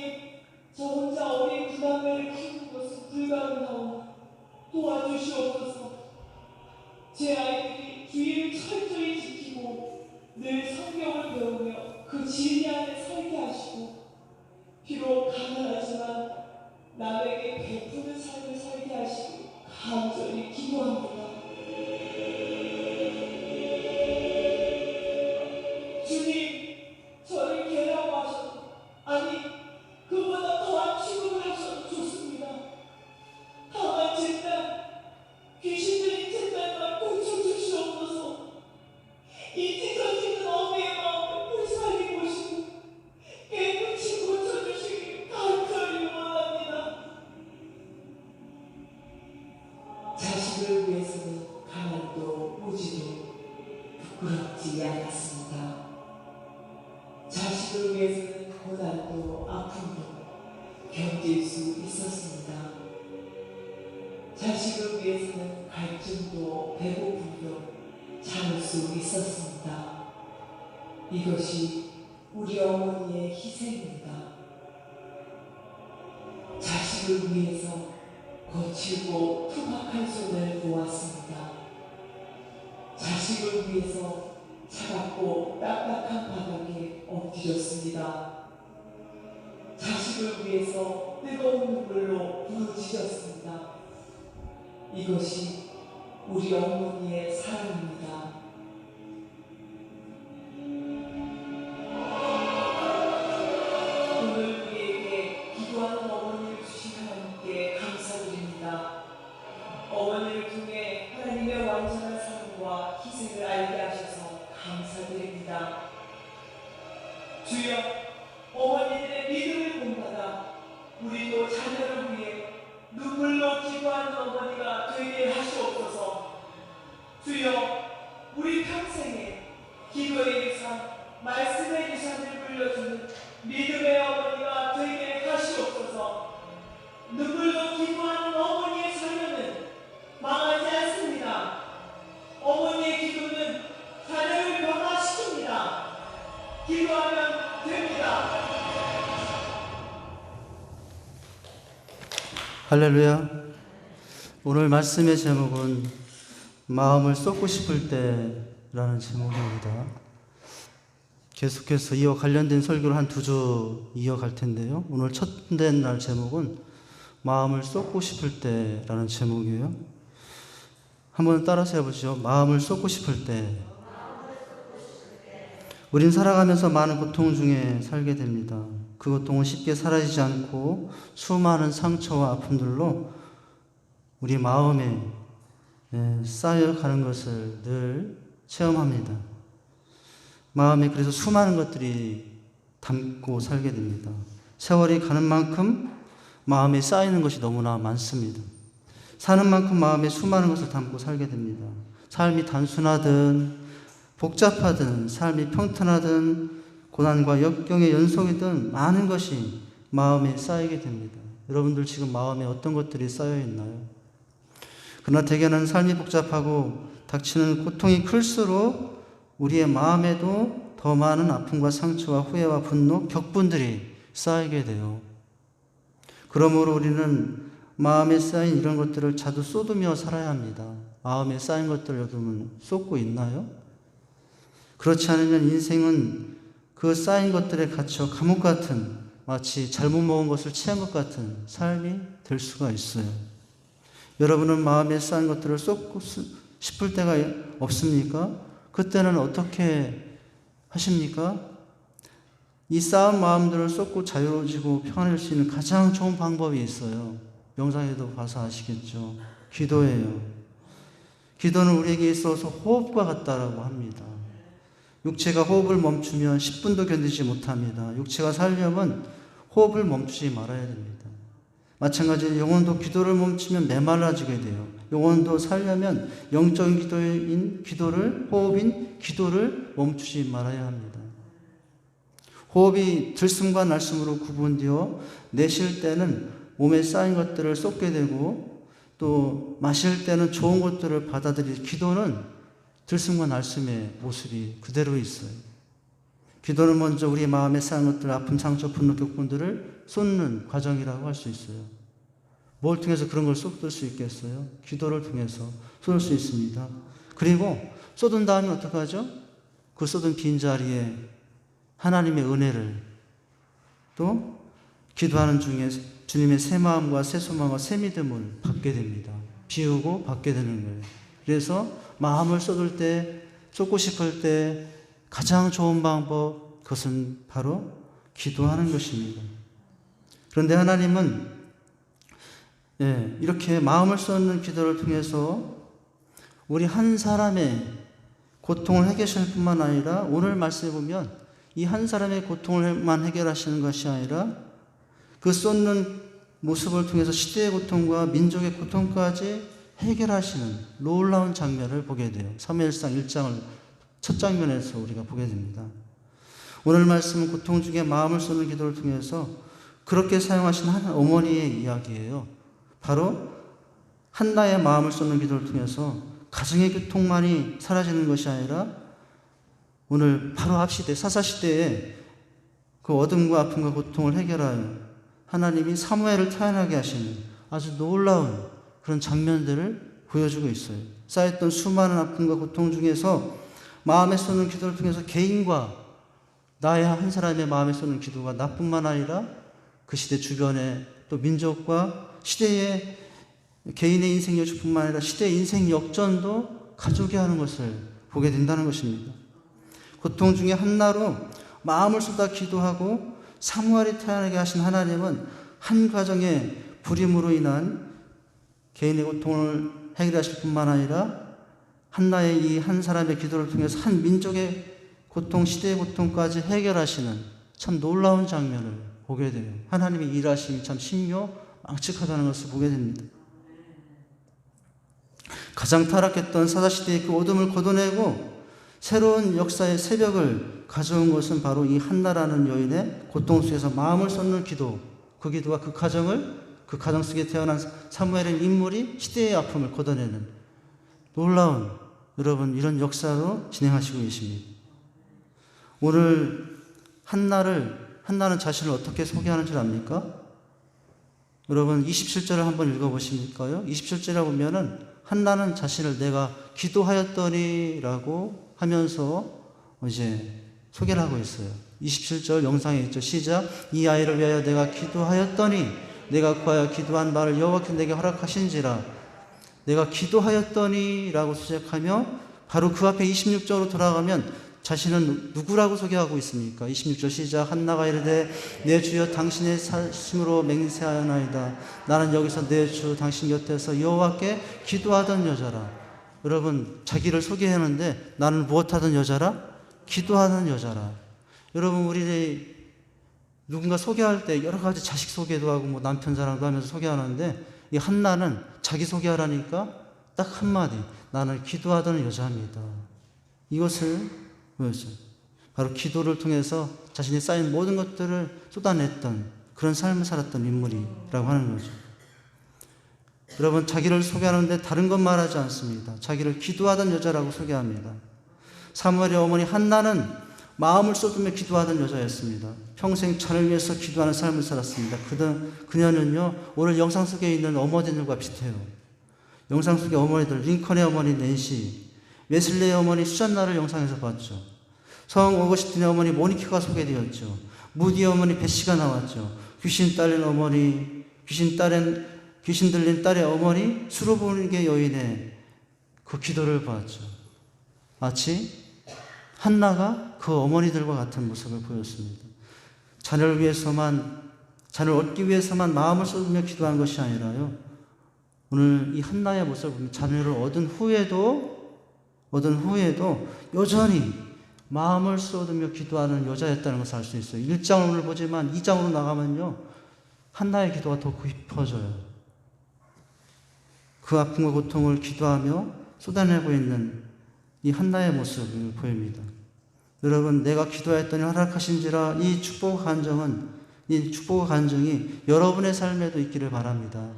저 혼자 어린 두 남매를 키우는 것은 불가능하오. 도와주시옵소서. 제 아이들이 주의를 철저히 지키고 늘 성경을 배우며 그 진리 안에 살게 하시고 비록 가난하지만 남에게 베푸는 삶을 살게 하시고 간절히 기도합니다. 주님, 저를 개라고 하셔도, 아니 그보다 더한 취급을 하셔도 좋습니다. 다만 제 딸, 귀신 들린 제 딸만 고쳐주시옵소서. 이 찢어지는 어미의 마음을 불쌍히 보시고 깨끗이 고쳐주시길 간절히 원합니다. 자식을 위해서는 가난도 무지도 부끄럽지 않았습니다. 자식을 위해서는 고난도 아픔도 견딜 수 있었습니다. 자식을 위해서는 갈증도 배고픔도 참을 수 있었습니다. 이것이 우리 어머니의 희생입니다. 자식을 위해서 거칠고 투박한 손을 모았습니다. 자식을 위해서 차갑고 딱딱한 바닥에 엎드렸습니다. 자식을 위해서 뜨거운 눈물로 부르짖었습니다. 이것이 우리 어머니의 사랑입니다. 오늘 우리에게 기도하는 어머니를 주신 하나님께 감사드립니다. 어머니를 통해 하나님의 완전한 사랑과 희생을 알게 하셔서 감사드립니다. 주여, 어머니들의 믿음을 본받아 우리도 자녀를 위해 눈물로 기도하는 어머니가 되게 하시옵소서. 주여, 우리 평생에 기도의 유산, 말씀의 유산을 물려주는 믿음의 어머니가 되게 하시옵소서. 눈물로 기도하는 어머니의 자녀는 망하지 않습니다. 어머니의 기도는 자녀를 변화시킵니다. 기도하면 됩니다. 할렐루야. 오늘 말씀의 제목은 마음을 쏟고 싶을 때라는 제목입니다. 계속해서 이와 관련된 설교를 한 2주 이어갈 텐데요. 오늘 첫째 날 제목은 마음을 쏟고 싶을 때라는 제목이에요. 한번 따라서 해보시죠. 마음을 쏟고 싶을 때. 우린 살아가면서 많은 고통 중에 살게 됩니다. 그 고통은 쉽게 사라지지 않고 수많은 상처와 아픔들로 우리 마음에 쌓여가는 것을 늘 체험합니다. 마음에 그래서 수많은 것들이 담고 살게 됩니다. 세월이 가는 만큼 마음에 쌓이는 것이 너무나 많습니다. 사는 만큼 마음에 수많은 것을 담고 살게 됩니다. 삶이 단순하든 복잡하든 삶이 평탄하든 고난과 역경의 연속이든 많은 것이 마음에 쌓이게 됩니다. 여러분들 지금 마음에 어떤 것들이 쌓여 있나요? 그러나 대개는 삶이 복잡하고 닥치는 고통이 클수록 우리의 마음에도 더 많은 아픔과 상처와 후회와 분노, 격분들이 쌓이게 돼요. 그러므로 우리는 마음에 쌓인 이런 것들을 자주 쏟으며 살아야 합니다. 마음에 쌓인 것들을 여러분 쏟고 있나요? 그렇지 않으면 인생은 그 쌓인 것들에 갇혀 감옥 같은, 마치 잘못 먹은 것을 취한 것 같은 삶이 될 수가 있어요. 여러분은 마음에 쌓인 것들을 쏟고 싶을 때가 없습니까? 그때는 어떻게 하십니까? 이 쌓은 마음들을 쏟고 자유로워지고 평안할 수 있는 가장 좋은 방법이 있어요. 영상에도 봐서 아시겠죠? 기도예요. 기도는 우리에게 있어서 호흡과 같다라고 합니다. 육체가 호흡을 멈추면 10분도 견디지 못합니다. 육체가 살려면 호흡을 멈추지 말아야 됩니다. 마찬가지로 영혼도 기도를 멈추면 메말라지게 돼요. 영혼도 살려면 영적인 기도인 기도를, 호흡인 기도를 멈추지 말아야 합니다. 호흡이 들숨과 날숨으로 구분되어 내쉴 때는 몸에 쌓인 것들을 쏟게 되고 또 마실 때는 좋은 것들을 받아들이고 기도는 들숨과 날숨의 모습이 그대로 있어요. 기도는 먼저 우리 마음에 쌓인 것들, 아픔, 상처, 분노, 격분들을 쏟는 과정이라고 할 수 있어요. 뭘 통해서 그런 걸 쏟을 수 있겠어요? 기도를 통해서 쏟을 수 있습니다. 그리고 쏟은 다음에 어떻게 하죠? 그 쏟은 빈자리에 하나님의 은혜를 또 기도하는 중에 주님의 새 마음과 새 소망과 새 믿음을 받게 됩니다. 비우고 받게 되는 거예요. 그래서 마음을 쏟을 때, 쏟고 싶을 때 가장 좋은 방법, 그것은 바로 기도하는 것입니다. 그런데 하나님은 이렇게 마음을 쏟는 기도를 통해서 우리 한 사람의 고통을 해결하실 뿐만 아니라 오늘 말씀해 보면 이 한 사람의 고통을만 해결하시는 것이 아니라 그 쏟는 모습을 통해서 시대의 고통과 민족의 고통까지 해결하시는 놀라운 장면을 보게 돼요. 사무엘상 1장을 첫 장면에서 우리가 보게 됩니다. 오늘 말씀은 고통 중에 마음을 쏟는 기도를 통해서 그렇게 사용하신 한 어머니의 이야기예요. 바로 한나의 마음을 쏟는 기도를 통해서 가정의 고통만이 사라지는 것이 아니라 오늘 바로 앞시대, 사사시대에 그 어둠과 아픔과 고통을 해결하여 하나님이 사무엘을 태어나게 하시는 아주 놀라운 그런 장면들을 보여주고 있어요. 쌓였던 수많은 아픔과 고통 중에서 마음에 쏟는 기도를 통해서 개인과 나의 한 사람의 마음에 쏟는 기도가 나뿐만 아니라 그 시대 주변의 또 민족과 시대의 개인의 인생 역전뿐만 아니라 시대의 인생 역전도 가족이 하는 것을 보게 된다는 것입니다. 고통 중에 한나로 마음을 쏟아 기도하고 사무엘이 태어나게 하신 하나님은 한 가정의 불임으로 인한 개인의 고통을 해결하실 뿐만 아니라 한나의 이 한 사람의 기도를 통해서 한 민족의 고통, 시대의 고통까지 해결하시는 참 놀라운 장면을 보게 돼요. 하나님의 일하심이 참 신묘망측하다는 것을 보게 됩니다. 가장 타락했던 사사시대의 그 어둠을 걷어내고 새로운 역사의 새벽을 가져온 것은 바로 이 한나라는 여인의 고통 속에서 마음을 쏟는 기도, 그 기도와 그 가정 속에 태어난 사무엘의 인물이 시대의 아픔을 걷어내는 놀라운 여러분 이런 역사로 진행하시고 계십니다. 오늘 한나는 자신을 어떻게 소개하는 줄 압니까? 여러분 27절을 한번 읽어보십니까요? 27절에 보면은 한나는 자신을 내가 기도하였더니라고 하면서 이제 소개를 하고 있어요. 27절 영상에 있죠. 시작. 이 아이를 위하여 내가 기도하였더니 내가 구하여 기도한 바를 여호와께서 내게 허락하신지라. 내가 기도하였더니라고 시작하며 바로 그 앞에 26절로 돌아가면 자신은 누구라고 소개하고 있습니까? 26절 시작. 한나가 이르되 내 주여 당신의 사심으로 맹세하나이다. 나는 여기서 내 주 당신 곁에서 여호와께 기도하던 여자라. 여러분 자기를 소개하는데 나는 무엇하던 여자라? 기도하는 여자라. 여러분 우리 누군가 소개할 때 여러 가지 자식 소개도 하고 뭐 남편 자랑도 하면서 소개하는데 이 한나는 자기 소개하라니까 딱 한마디. 나는 기도하던 여자입니다. 이것을 보였어요. 바로 기도를 통해서 자신이 쌓인 모든 것들을 쏟아냈던 그런 삶을 살았던 인물이라고 하는 거죠. 여러분 자기를 소개하는데 다른 것 말하지 않습니다. 자기를 기도하던 여자라고 소개합니다. 사무엘의 어머니 한나는 마음을 쏟으며 기도하던 여자였습니다. 평생 자녀를 위해서 기도하는 삶을 살았습니다. 그녀는요 오늘 영상 속에 있는 어머니들과 비슷해요. 영상 속의 어머니들, 링컨의 어머니 낸시, 웨슬레의 어머니 수잔나를 영상에서 봤죠. 성 오거스틴의 어머니 모니카가 소개되었죠. 무디의 어머니 베시가 나왔죠. 귀신 들린 딸의 어머니 수르보니게 여인의 그 기도를 봤죠. 마치 한나가 그 어머니들과 같은 모습을 보였습니다. 자녀를 얻기 위해서만 마음을 쏟으며 기도한 것이 아니라요. 오늘 이 한나의 모습을 보면 자녀를 얻은 후에도 여전히 마음을 쏟으며 기도하는 여자였다는 것을 알 수 있어요. 1장을 오늘 보지만 2장으로 나가면요. 한나의 기도가 더 깊어져요. 그 아픔과 고통을 기도하며 쏟아내고 있는 이 한나의 모습을 보입니다. 여러분 내가 기도했더니 허락하신지라. 이 축복의 간증이 여러분의 삶에도 있기를 바랍니다.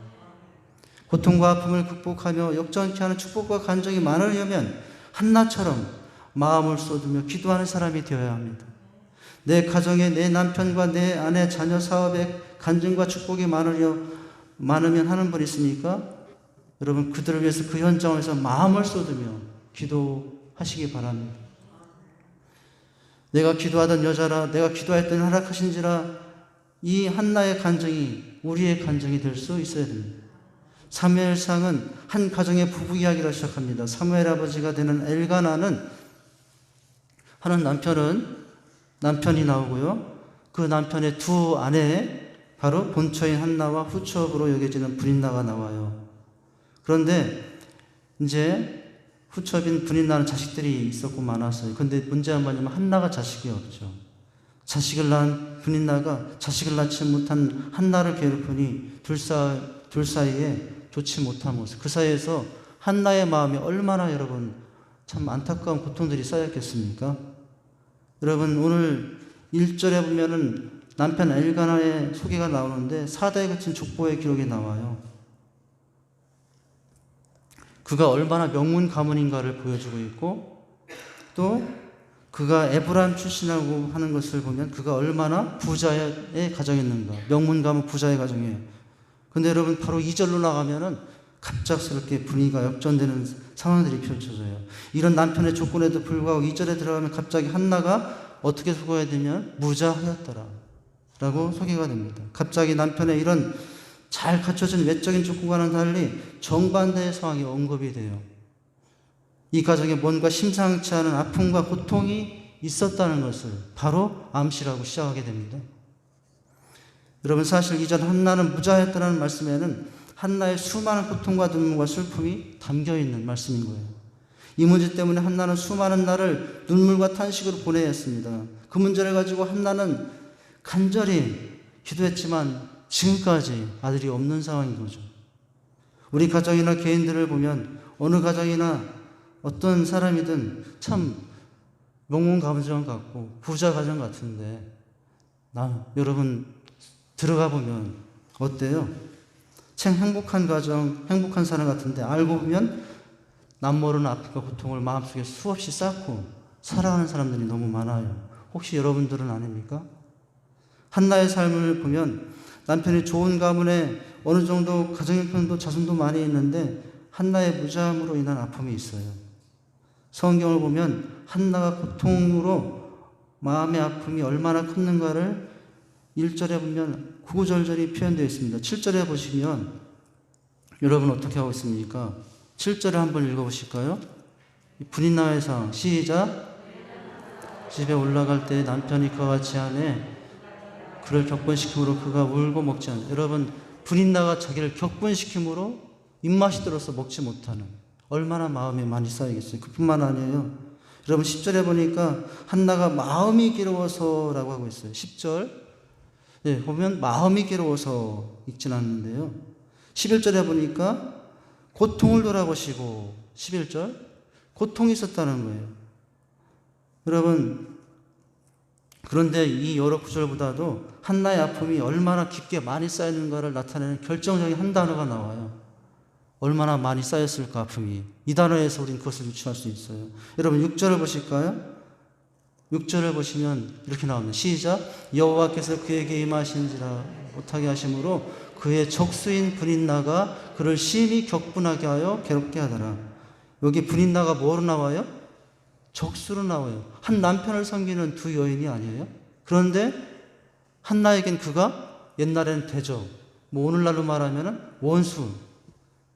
고통과 아픔을 극복하며 역전케 하는 축복과 간증이 많으려면 한나처럼 마음을 쏟으며 기도하는 사람이 되어야 합니다. 내 가정에 내 남편과 내 아내 자녀 사업에 간증과 축복이 많으면 하는 분 있습니까? 여러분 그들을 위해서 그 현장에서 마음을 쏟으며 기도하시기 바랍니다. 내가 기도하던 여자라. 내가 기도했더니 허락하신지라. 이 한나의 간증이 우리의 간증이 될 수 있어야 됩니다. 사무엘상은 한 가정의 부부 이야기를 시작합니다. 사무엘 아버지가 되는 엘가나는 하는 남편이 나오고요. 그 남편의 두 아내 바로 본처인 한나와 후처업으로 여겨지는 브린나가 나와요. 그런데 이제 후처업인 브린나는 자식들이 있었고 많았어요. 근데 문제가 뭐냐면 한나가 자식이 없죠. 자식을 낳은 브린나가 자식을 낳지 못한 한나를 괴롭히니 둘 사이에 좋지 못한 모습. 그 사이에서 한나의 마음이 얼마나 여러분 참 안타까운 고통들이 쌓였겠습니까? 여러분 오늘 1절에 보면은 남편 엘가나의 소개가 나오는데 4대에 거친 족보의 기록이 나와요. 그가 얼마나 명문 가문인가를 보여주고 있고 또 그가 에브람 출신이라고 하는 것을 보면 그가 얼마나 부자의 가정이었는가. 명문 가문 부자의 가정이에요. 근데 여러분 바로 2절로 나가면은 갑작스럽게 분위기가 역전되는 상황들이 펼쳐져요. 이런 남편의 조건에도 불구하고 2절에 들어가면 갑자기 한나가 어떻게 소개가 되면 무자하였더라 라고 소개가 됩니다. 갑자기 남편의 이런 잘 갖춰진 외적인 조건과는 달리 정반대의 상황이 언급이 돼요. 이 가정에 뭔가 심상치 않은 아픔과 고통이 있었다는 것을 바로 암시라고 시작하게 됩니다. 여러분 사실 이전 한나는 무자였다는 말씀에는 한나의 수많은 고통과 눈물과 슬픔이 담겨있는 말씀인 거예요. 이 문제 때문에 한나는 수많은 날을 눈물과 탄식으로 보내야 했습니다. 그 문제를 가지고 한나는 간절히 기도했지만 지금까지 아들이 없는 상황인 거죠. 우리 가정이나 개인들을 보면 어느 가정이나 어떤 사람이든 참 명문 가정 같고 부자 가정 같은데 여러분 들어가 보면 어때요? 참 행복한 가정, 행복한 사람 같은데 알고 보면 남모르는 아픔과 고통을 마음속에 수없이 쌓고 살아가는 사람들이 너무 많아요. 혹시 여러분들은 아닙니까? 한나의 삶을 보면 남편이 좋은 가문의 어느 정도 가정 형편도 자손도 많이 있는데 한나의 무자함으로 인한 아픔이 있어요. 성경을 보면 한나가 고통으로 마음의 아픔이 얼마나 컸는가를 1절에 보면 구구절절히 표현되어 있습니다. 7절에 보시면 여러분 어떻게 하고 있습니까? 7절에 한번 읽어보실까요? 분인나의 상황 시작. 집에 올라갈 때 남편이 그와 같이 하네 그를 격분시킴으로 그가 울고 먹지 않는. 여러분 분인나가 자기를 격분시킴으로 입맛이 들어서 먹지 못하는, 얼마나 마음에 많이 쌓이겠어요. 그뿐만 아니에요. 여러분 10절에 보니까 한나가 마음이 괴로워서 라고 하고 있어요. 10절 보면 마음이 괴로워서 읽진 않는데요. 11절에 보니까 고통을 돌아보시고 11절 고통이 있었다는 거예요. 여러분 그런데 이 여러 구절보다도 한나의 아픔이 얼마나 깊게 많이 쌓였는가를 나타내는 결정적인 한 단어가 나와요. 얼마나 많이 쌓였을까 아픔이. 이 단어에서 우리는 그것을 유추할 수 있어요. 여러분 6절을 보실까요? 6절을 보시면 이렇게 나옵니다. 시작. 여호와께서 그에게 임하신지라 못하게 하심으로 그의 적수인 분인나가 그를 심히 격분하게 하여 괴롭게 하더라. 여기 분인나가 뭐로 나와요? 적수로 나와요. 한 남편을 섬기는 두 여인이 아니에요. 그런데 한나에겐 그가 옛날에는 대적, 오늘날로 말하면 원수,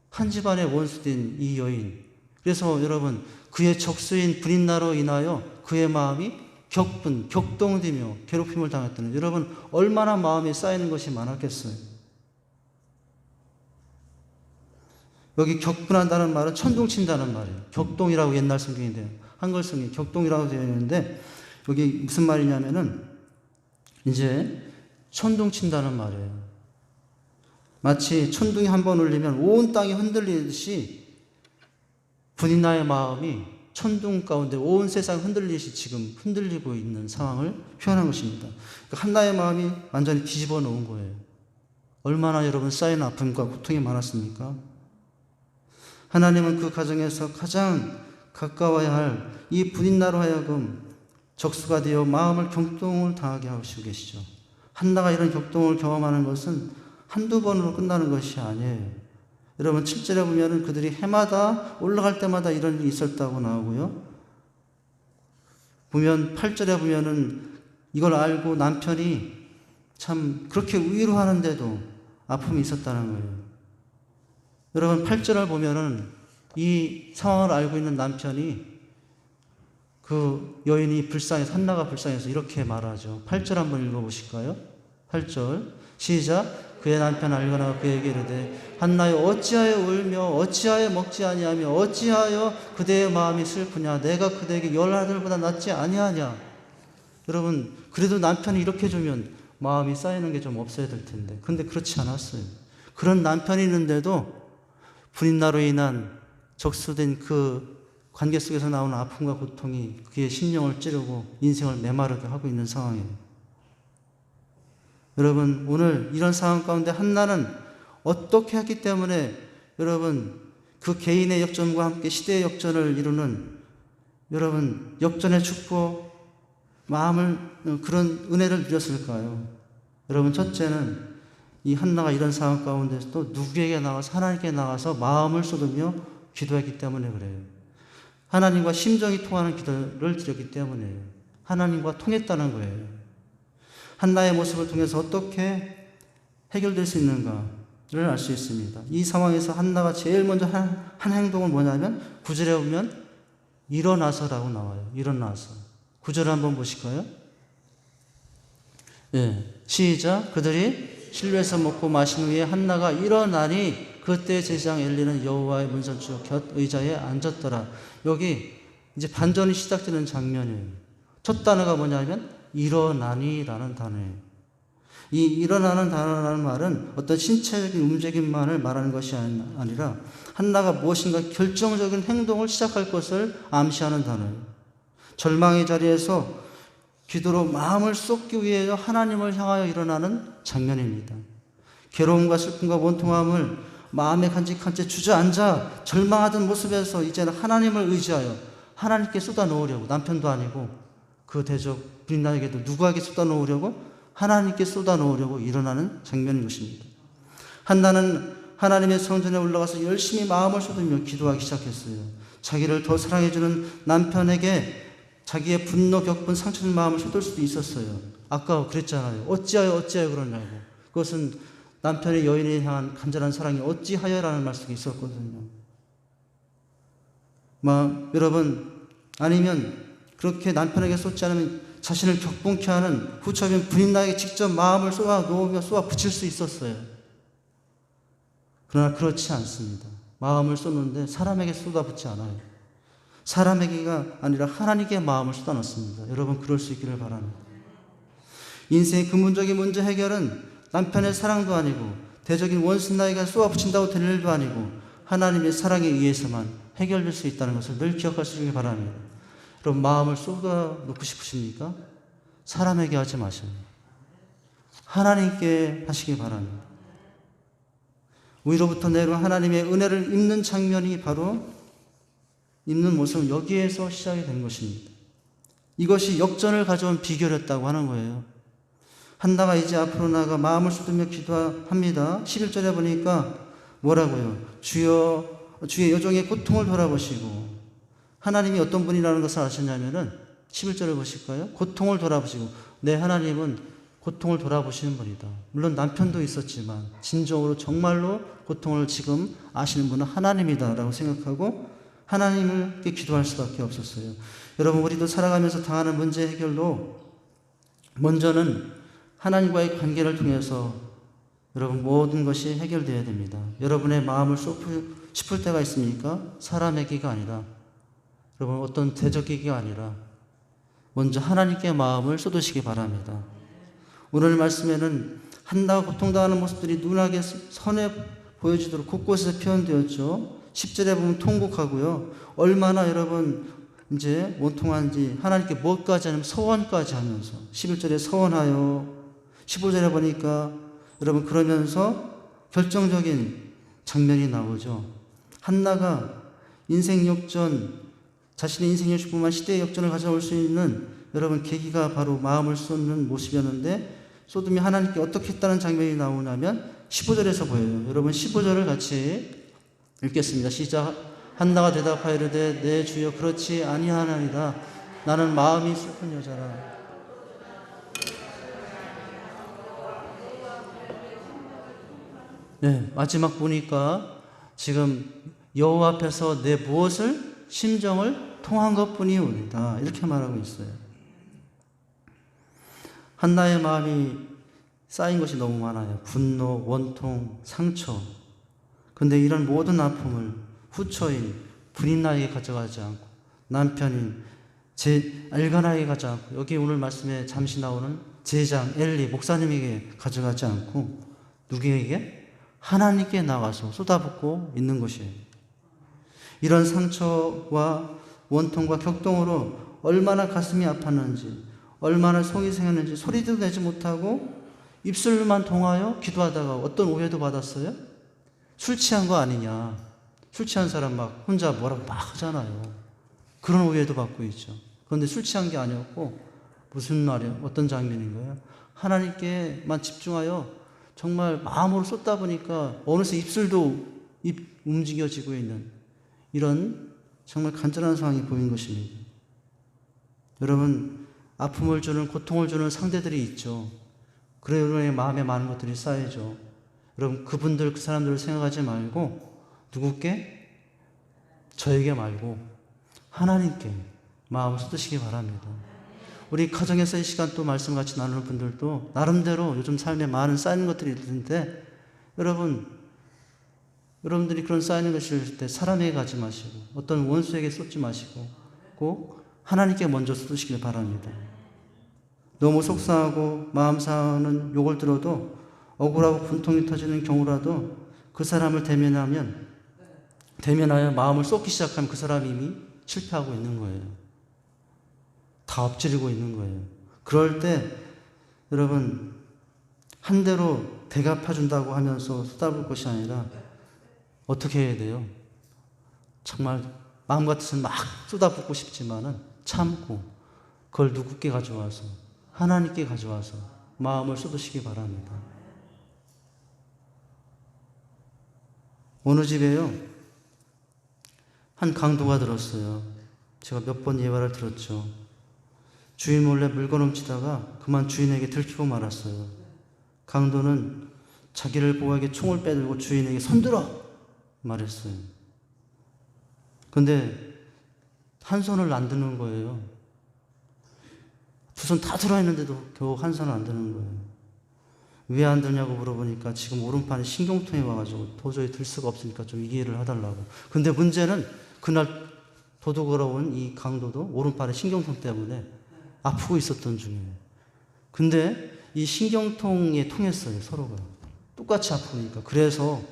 한 집안의 원수된 이 여인. 그래서 여러분 그의 적수인 분인나로 인하여 그의 마음이 격분, 격동되며 괴롭힘을 당했다는. 여러분 얼마나 마음에 쌓이는 것이 많았겠어요. 여기 격분한다는 말은 천둥친다는 말이에요. 격동이라고 옛날 성경이 돼요. 한글 성경이 격동이라고 되어 있는데 여기 무슨 말이냐면은 이제 천둥친다는 말이에요. 마치 천둥이 한번 울리면 온 땅이 흔들리듯이 분인나의 마음이 천둥 가운데 온 세상이 흔들리듯이 지금 흔들리고 있는 상황을 표현한 것입니다. 그러니까 한나의 마음이 완전히 뒤집어 놓은 거예요. 얼마나 여러분 쌓인 아픔과 고통이 많았습니까? 하나님은 그 가정에서 가장 가까워야 할 이 분인나로 하여금 적수가 되어 마음을 격동을 당하게 하시고 계시죠. 한나가 이런 격동을 경험하는 것은 한두 번으로 끝나는 것이 아니에요. 여러분 7절에 보면 그들이 해마다 올라갈 때마다 이런 일이 있었다고 나오고요. 보면 8절에 보면은 이걸 알고 남편이 참 그렇게 위로하는데도 아픔이 있었다는 거예요. 여러분 8절을 보면은 이 상황을 알고 있는 남편이 그 여인이 불쌍해서 한나가 불쌍해서 이렇게 말하죠. 8절 한번 읽어보실까요? 8절 시작. 그의 남편 알거나 그에게 이르되 한나여 어찌하여 울며 어찌하여 먹지 아니하며 어찌하여 그대의 마음이 슬프냐 내가 그대에게 10아들보다 낫지 아니하냐. 여러분 그래도 남편이 이렇게 주면 마음이 쌓이는 게 좀 없어야 될 텐데 그런데 그렇지 않았어요. 그런 남편이 있는데도 분인나로 인한 적수된 그 관계 속에서 나오는 아픔과 고통이 그의 심령을 찌르고 인생을 메마르게 하고 있는 상황이에요. 여러분 오늘 이런 상황 가운데 한나는 어떻게 했기 때문에 여러분 그 개인의 역전과 함께 시대의 역전을 이루는 여러분 역전의 축복 마음을 그런 은혜를 누렸을까요? 여러분 첫째는 이 한나가 이런 상황 가운데서도 누구에게 나가서 하나님께 나가서 마음을 쏟으며 기도했기 때문에 그래요. 하나님과 심정이 통하는 기도를 드렸기 때문에 하나님과 통했다는 거예요. 한나의 모습을 통해서 어떻게 해결될 수 있는가를 알 수 있습니다. 이 상황에서 한나가 제일 먼저 한 행동은 뭐냐면 9절에 보면 일어나서라고 나와요. 일어나서. 9절을 한번 보실까요? 시작. 그들이 실로에서 먹고 마신 후에 한나가 일어나니 그때 제사장 엘리는 여호와의 문선주 곁 의자에 앉았더라. 여기 이제 반전이 시작되는 장면이에요. 첫 단어가 뭐냐면 일어나니라는 단어예요. 이 일어나는 단어라는 말은 어떤 신체적인 움직임만을 말하는 것이 아니라 한나가 무엇인가 결정적인 행동을 시작할 것을 암시하는 단어예요. 절망의 자리에서 기도로 마음을 쏟기 위해 하나님을 향하여 일어나는 장면입니다. 괴로움과 슬픔과 원통함을 마음에 간직한 채 주저앉아 절망하던 모습에서 이제는 하나님을 의지하여 하나님께 쏟아놓으려고, 남편도 아니고 그 대적 분인나에게도 누구에게 쏟아놓으려고, 하나님께 쏟아놓으려고 일어나는 장면인 것입니다. 한나는 하나님의 성전에 올라가서 열심히 마음을 쏟으며 기도하기 시작했어요. 자기를 더 사랑해주는 남편에게 자기의 분노, 격분, 상처된 마음을 쏟을 수도 있었어요. 아까 그랬잖아요. 어찌하여 그러냐고. 그것은 남편의 여인에 향한 간절한 사랑이 어찌하여라는 말씀이 있었거든요. 여러분, 아니면 그렇게 남편에게 쏟지 않으면 자신을 격분케 하는 후처인 부인나에게 직접 마음을 쏟아 놓으며 쏟아 붙일 수 있었어요. 그러나 그렇지 않습니다. 마음을 쏟는데 사람에게 쏟아붓지 않아요. 사람에게가 아니라 하나님께 마음을 쏟아놓습니다. 여러분, 그럴 수 있기를 바랍니다. 인생의 근본적인 문제 해결은 남편의 사랑도 아니고 대적인 원수나에게 쏟아붙인다고 될 일도 아니고 하나님의 사랑에 의해서만 해결될 수 있다는 것을 늘 기억할 수 있기를 바랍니다. 여러분, 마음을 쏟아놓고 싶으십니까? 사람에게 하지 마셔요. 하나님께 하시기 바랍니다. 위로부터 내려온 하나님의 은혜를 입는 장면이 바로 입는 모습은 여기에서 시작이 된 것입니다. 이것이 역전을 가져온 비결이었다고 하는 거예요. 한나가 이제 앞으로 나아가 마음을 쏟으며 기도합니다. 11절에 보니까 뭐라고요? 주의 여종의 고통을 돌아보시고, 하나님이 어떤 분이라는 것을 아셨냐면은 11절을 보실까요? 고통을 돌아보시고, 내 하나님은 고통을 돌아보시는 분이다. 물론 남편도 있었지만 진정으로 정말로 고통을 지금 아시는 분은 하나님이다라고 생각하고 하나님께 기도할 수밖에 없었어요. 여러분, 우리도 살아가면서 당하는 문제 해결로 먼저는 하나님과의 관계를 통해서 여러분 모든 것이 해결되어야 됩니다. 여러분의 마음을 쏟고 싶을 때가 있습니까? 사람에게가 아니라, 여러분 어떤 대적에게가 아니라 먼저 하나님께 마음을 쏟으시기 바랍니다. 오늘 말씀에는 한나가 고통당하는 모습들이 눈하게 선해 보여지도록 곳곳에서 표현되었죠. 10절에 보면 통곡하고요. 얼마나 여러분 이제 원통한지 하나님께 뭐까지 하냐면 서원까지 하면서 11절에 서원하여, 15절에 보니까 여러분 그러면서 결정적인 장면이 나오죠. 한나가 인생 역전, 자신의 인생 역전뿐만 시대의 역전을 가져올 수 있는 여러분 계기가 바로 마음을 쏟는 모습이었는데, 쏟으며 하나님께 어떻게 했다는 장면이 나오냐면 15절에서 보여요. 여러분 15절을 같이 읽겠습니다. 시작. 한나가 대답하여 이르되 내 주여 그렇지 아니하나이다. 나는 마음이 슬픈 여자라. 네, 마지막 보니까 지금 여호와 앞에서 내 무엇을 심정을 통한 것뿐이오니다. 이렇게 말하고 있어요. 한나의 마음이 쌓인 것이 너무 많아요. 분노, 원통, 상처. 근데 이런 모든 아픔을 후처인 부인나에게 가져가지 않고, 남편인 엘가나에게 가지 않고, 여기 오늘 말씀에 잠시 나오는 제장 엘리 목사님에게 가져가지 않고 누구에게? 하나님께 나가서 쏟아붓고 있는 것이에요. 이런 상처와 원통과 격동으로 얼마나 가슴이 아팠는지, 얼마나 속이 상했는지 소리도 내지 못하고 입술만 통하여 기도하다가 어떤 오해도 받았어요? 술 취한 거 아니냐. 술 취한 사람 막 혼자 뭐라고 막 하잖아요. 그런 오해도 받고 있죠. 그런데 술 취한 게 아니었고 무슨 말이에요? 어떤 장면인 거예요? 하나님께만 집중하여 정말 마음으로 쏟다 보니까 어느새 입술도 움직여지고 있는 이런 정말 간절한 상황이 보인 것입니다. 여러분, 아픔을 주는, 고통을 주는 상대들이 있죠. 그래 여러분의 마음에 많은 것들이 쌓이죠. 여러분, 그분들, 그 사람들을 생각하지 말고 누구께? 저에게 말고 하나님께 마음을 쏟으시기 바랍니다. 우리 가정에서 이 시간 또 말씀 같이 나누는 분들도 나름대로 요즘 삶에 많은 쌓이는 것들이 있는데, 여러분들이 그런 쌓이는 것을 있을 때 사람에게 가지 마시고 어떤 원수에게 쏟지 마시고 꼭 하나님께 먼저 쏟으시길 바랍니다. 너무 속상하고 마음 상하는 욕을 들어도 억울하고 분통이 터지는 경우라도 그 사람을 대면하여 마음을 쏟기 시작하면 그 사람이 이미 실패하고 있는 거예요. 다 엎지르고 있는 거예요. 그럴 때 여러분, 한 대로 대갚아준다고 하면서 쏟아볼 것이 아니라 어떻게 해야 돼요? 정말 마음 같아서는 막 쏟아붓고 싶지만은 참고 그걸 누구께 가져와서 하나님께 가져와서 마음을 쏟으시기 바랍니다. 어느 집에요, 한 강도가 들었어요. 제가 몇 번 예화를 들었죠. 주인 몰래 물건 훔치다가 그만 주인에게 들키고 말았어요. 강도는 자기를 보호하기 총을 빼들고 주인에게 손들어! 말했어요. 근데 한 손을 안 드는 거예요. 두 손 다 들어있는데도 겨우 한 손을 안 드는 거예요. 왜 안 드냐고 물어보니까 지금 오른팔에 신경통이 와가지고 도저히 들 수가 없으니까 좀 이해를 해달라고. 근데 문제는 그날 도둑으로 온 이 강도도 오른팔에 신경통 때문에 아프고 있었던 중이에요. 근데 이 신경통에 통했어요, 서로가. 똑같이 아프니까. 그래서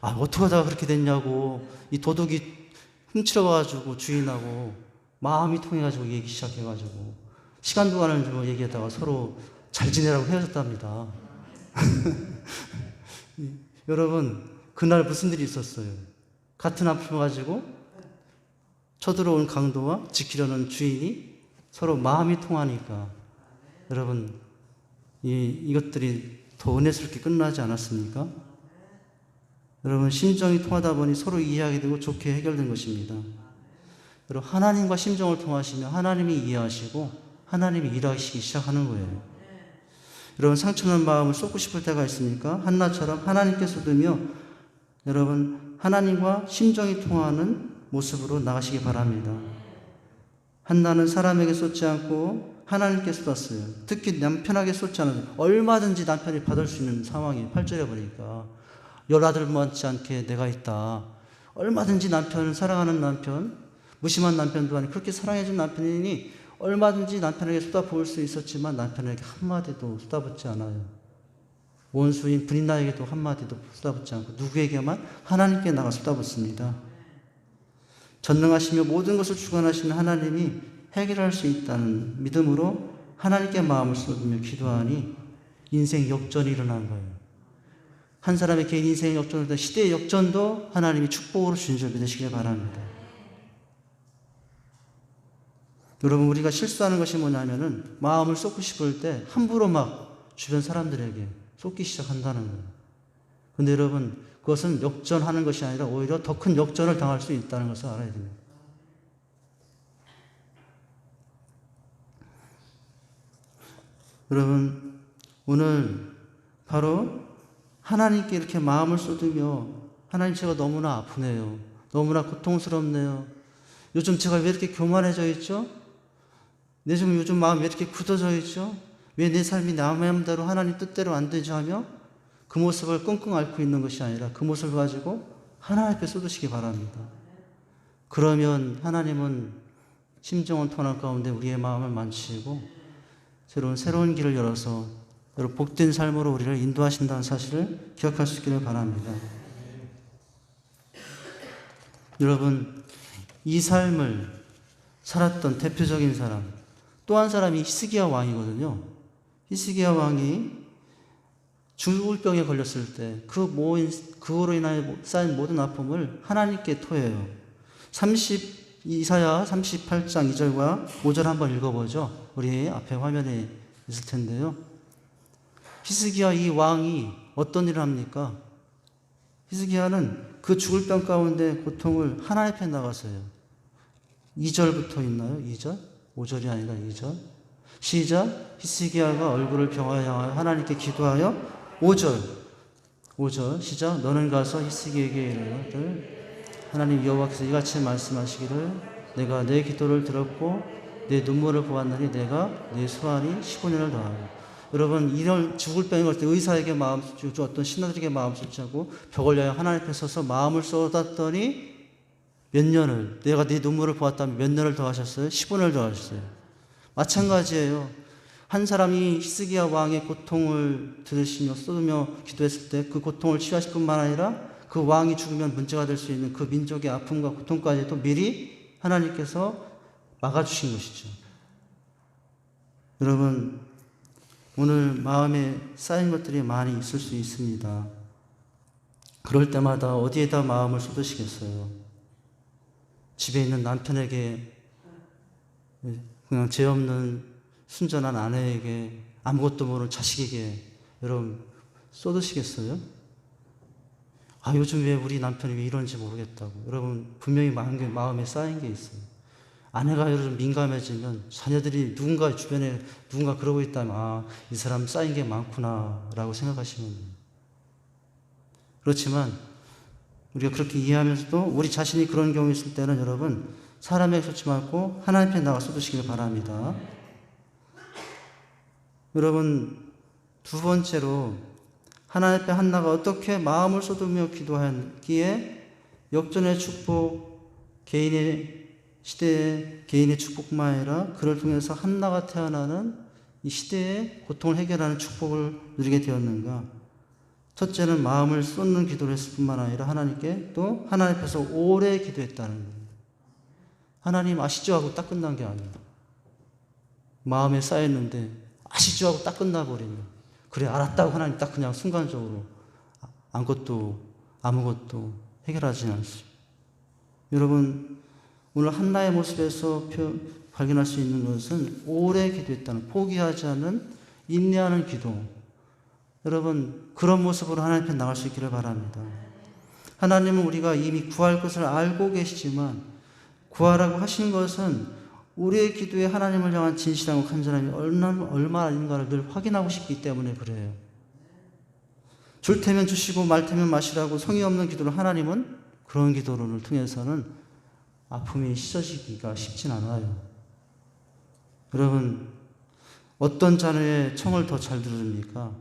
어떻게 하다가 그렇게 됐냐고, 이 도둑이 훔치러 가가지고 주인하고 마음이 통해가지고 얘기 시작해가지고 시간도 가는 줄 얘기하다가 서로 잘 지내라고 헤어졌답니다. 여러분, 그날 무슨 일이 있었어요? 같은 아픔을 가지고 쳐들어온 강도와 지키려는 주인이 서로 마음이 통하니까 여러분, 이것들이 더 은혜스럽게 끝나지 않았습니까? 여러분, 심정이 통하다 보니 서로 이해하게 되고 좋게 해결된 것입니다. 여러분, 하나님과 심정을 통하시면 하나님이 이해하시고 하나님이 일하시기 시작하는 거예요. 여러분, 상처난 마음을 쏟고 싶을 때가 있습니까? 한나처럼 하나님께 쏟으며 여러분, 하나님과 심정이 통하는 모습으로 나가시기 바랍니다. 한나는 사람에게 쏟지 않고 하나님께 쏟았어요. 특히 남편에게 쏟지 않아요. 얼마든지 남편이 받을 수 있는 상황이 8절에 보니까 열아들 못지 않게 내가 있다. 얼마든지 남편을 사랑하는 남편, 무심한 남편도 아니고 그렇게 사랑해준 남편이니 얼마든지 남편에게 쏟아부을 수 있었지만 남편에게 한마디도 쏟아붓지 않아요. 원수인 분인나에게도 한마디도 쏟아붓지 않고 누구에게만? 하나님께 나가 쏟아붓습니다. 전능하시며 모든 것을 주관하시는 하나님이 해결할 수 있다는 믿음으로 하나님께 마음을 쏟으며 기도하니 인생 역전이 일어난 거예요. 한 사람의 개인 인생의 역전을 시대의 역전도 하나님이 축복으로 주신 줄 믿으시길 바랍니다. 여러분, 우리가 실수하는 것이 뭐냐면은 마음을 쏟고 싶을 때 함부로 막 주변 사람들에게 쏟기 시작한다는 거예요. 근데 여러분, 그것은 역전하는 것이 아니라 오히려 더 큰 역전을 당할 수 있다는 것을 알아야 됩니다. 여러분, 오늘 바로 하나님께 이렇게 마음을 쏟으며 하나님, 제가 너무나 아프네요. 너무나 고통스럽네요. 요즘 제가 왜 이렇게 교만해져 있죠? 요즘 마음이 왜 이렇게 굳어져 있죠? 왜 내 삶이 내 마음대로 하나님 뜻대로 안 되죠? 하며 그 모습을 끙끙 앓고 있는 것이 아니라 그 모습을 가지고 하나님 앞에 쏟으시기 바랍니다. 그러면 하나님은 심정은 토난 가운데 우리의 마음을 만지시고 새로운 길을 열어서 여러분, 복된 삶으로 우리를 인도하신다는 사실을 기억할 수 있기를 바랍니다. 여러분, 이 삶을 살았던 대표적인 사람, 또 한 사람이 히스기야 왕이거든요. 히스기야 왕이 죽을 병에 걸렸을 때 그거로 인하여 쌓인 모든 아픔을 하나님께 토해요. 이사야 38장 2절과 5절 한번 읽어보죠. 우리 앞에 화면에 있을 텐데요. 히스기야 이 왕이 어떤 일을 합니까? 히스기야는 그 죽을 병 가운데 고통을 하나님 앞에 나가서요. 2절부터 있나요? 2절? 5절이 아니라 2절. 시작. 히스기야가 얼굴을 병하여 향하여 하나님께 기도하여 5절 시작. 너는 가서 히스기야에게 이르기를 하나님 여호와께서 이같이 말씀하시기를 내가 내 기도를 들었고 내 눈물을 보았느니 내가 내 소환이 15년을 더하고. 여러분, 이런 죽을 병이 올 때 의사에게 마음 쏟고 어떤 신하들에게 마음 쏟지 않고 벽을 향해 하나님 앞에 서서 마음을 쏟았더니 몇 년을, 내가 네 눈물을 보았다면 몇 년을 더하셨어요? 15년을 더하셨어요. 마찬가지예요. 한 사람이 히스기야 왕의 고통을 들으시며 쏟으며 기도했을 때 그 고통을 치유하실 뿐만 아니라 그 왕이 죽으면 문제가 될 수 있는 그 민족의 아픔과 고통까지도 미리 하나님께서 막아주신 것이죠. 여러분, 오늘 마음에 쌓인 것들이 많이 있을 수 있습니다. 그럴 때마다 어디에다 마음을 쏟으시겠어요? 집에 있는 남편에게, 그냥 죄 없는 순전한 아내에게, 아무것도 모르는 자식에게 여러분 쏟으시겠어요? 아, 요즘 왜 우리 남편이 왜 이런지 모르겠다고. 여러분, 분명히 마음에 쌓인 게 있어요. 아내가 요즘 민감해지면 자녀들이 누군가 주변에 누군가 그러고 있다면, 아, 이 사람 쌓인 게 많구나 라고 생각하시면 돼요. 그렇지만 우리가 그렇게 이해하면서도 우리 자신이 그런 경우 있을 때는 여러분, 사람에게 쏟지 말고 하나님 편에 나가 쏟으시길 바랍니다. 여러분, 두 번째로 하나님 앞에 한나가 어떻게 마음을 쏟으며 기도하기에 역전의 축복, 개인의 시대의 개인의 축복뿐만 아니라 그를 통해서 한나가 태어나는 이 시대의 고통을 해결하는 축복을 누리게 되었는가? 첫째는 마음을 쏟는 기도를 했을 뿐만 아니라 하나님께 또 하나님 앞에서 오래 기도했다는 거예요. 하나님 아시죠? 하고 딱 끝난 게 아니에요. 마음에 쌓였는데 아시죠? 하고 딱 끝나버리면, 그래 알았다고 하나님 딱 그냥 순간적으로 아무것도 해결하지는 않습니다. 여러분, 오늘 한나의 모습에서 발견할 수 있는 것은 오래 기도했다는, 포기하지 않는 인내하는 기도. 여러분, 그런 모습으로 하나님 앞에 나갈 수 있기를 바랍니다. 하나님은 우리가 이미 구할 것을 알고 계시지만 구하라고 하신 것은 우리의 기도에 하나님을 향한 진실하고 간절함이 얼마나인가를 늘 확인하고 싶기 때문에 그래요. 줄 테면 주시고 말 테면 마시라고 성의 없는 기도를 하나님은 그런 기도를 통해서는 아픔이 씻어지기가 쉽진 않아요. 여러분, 어떤 자녀의 청을 더 잘 들으십니까?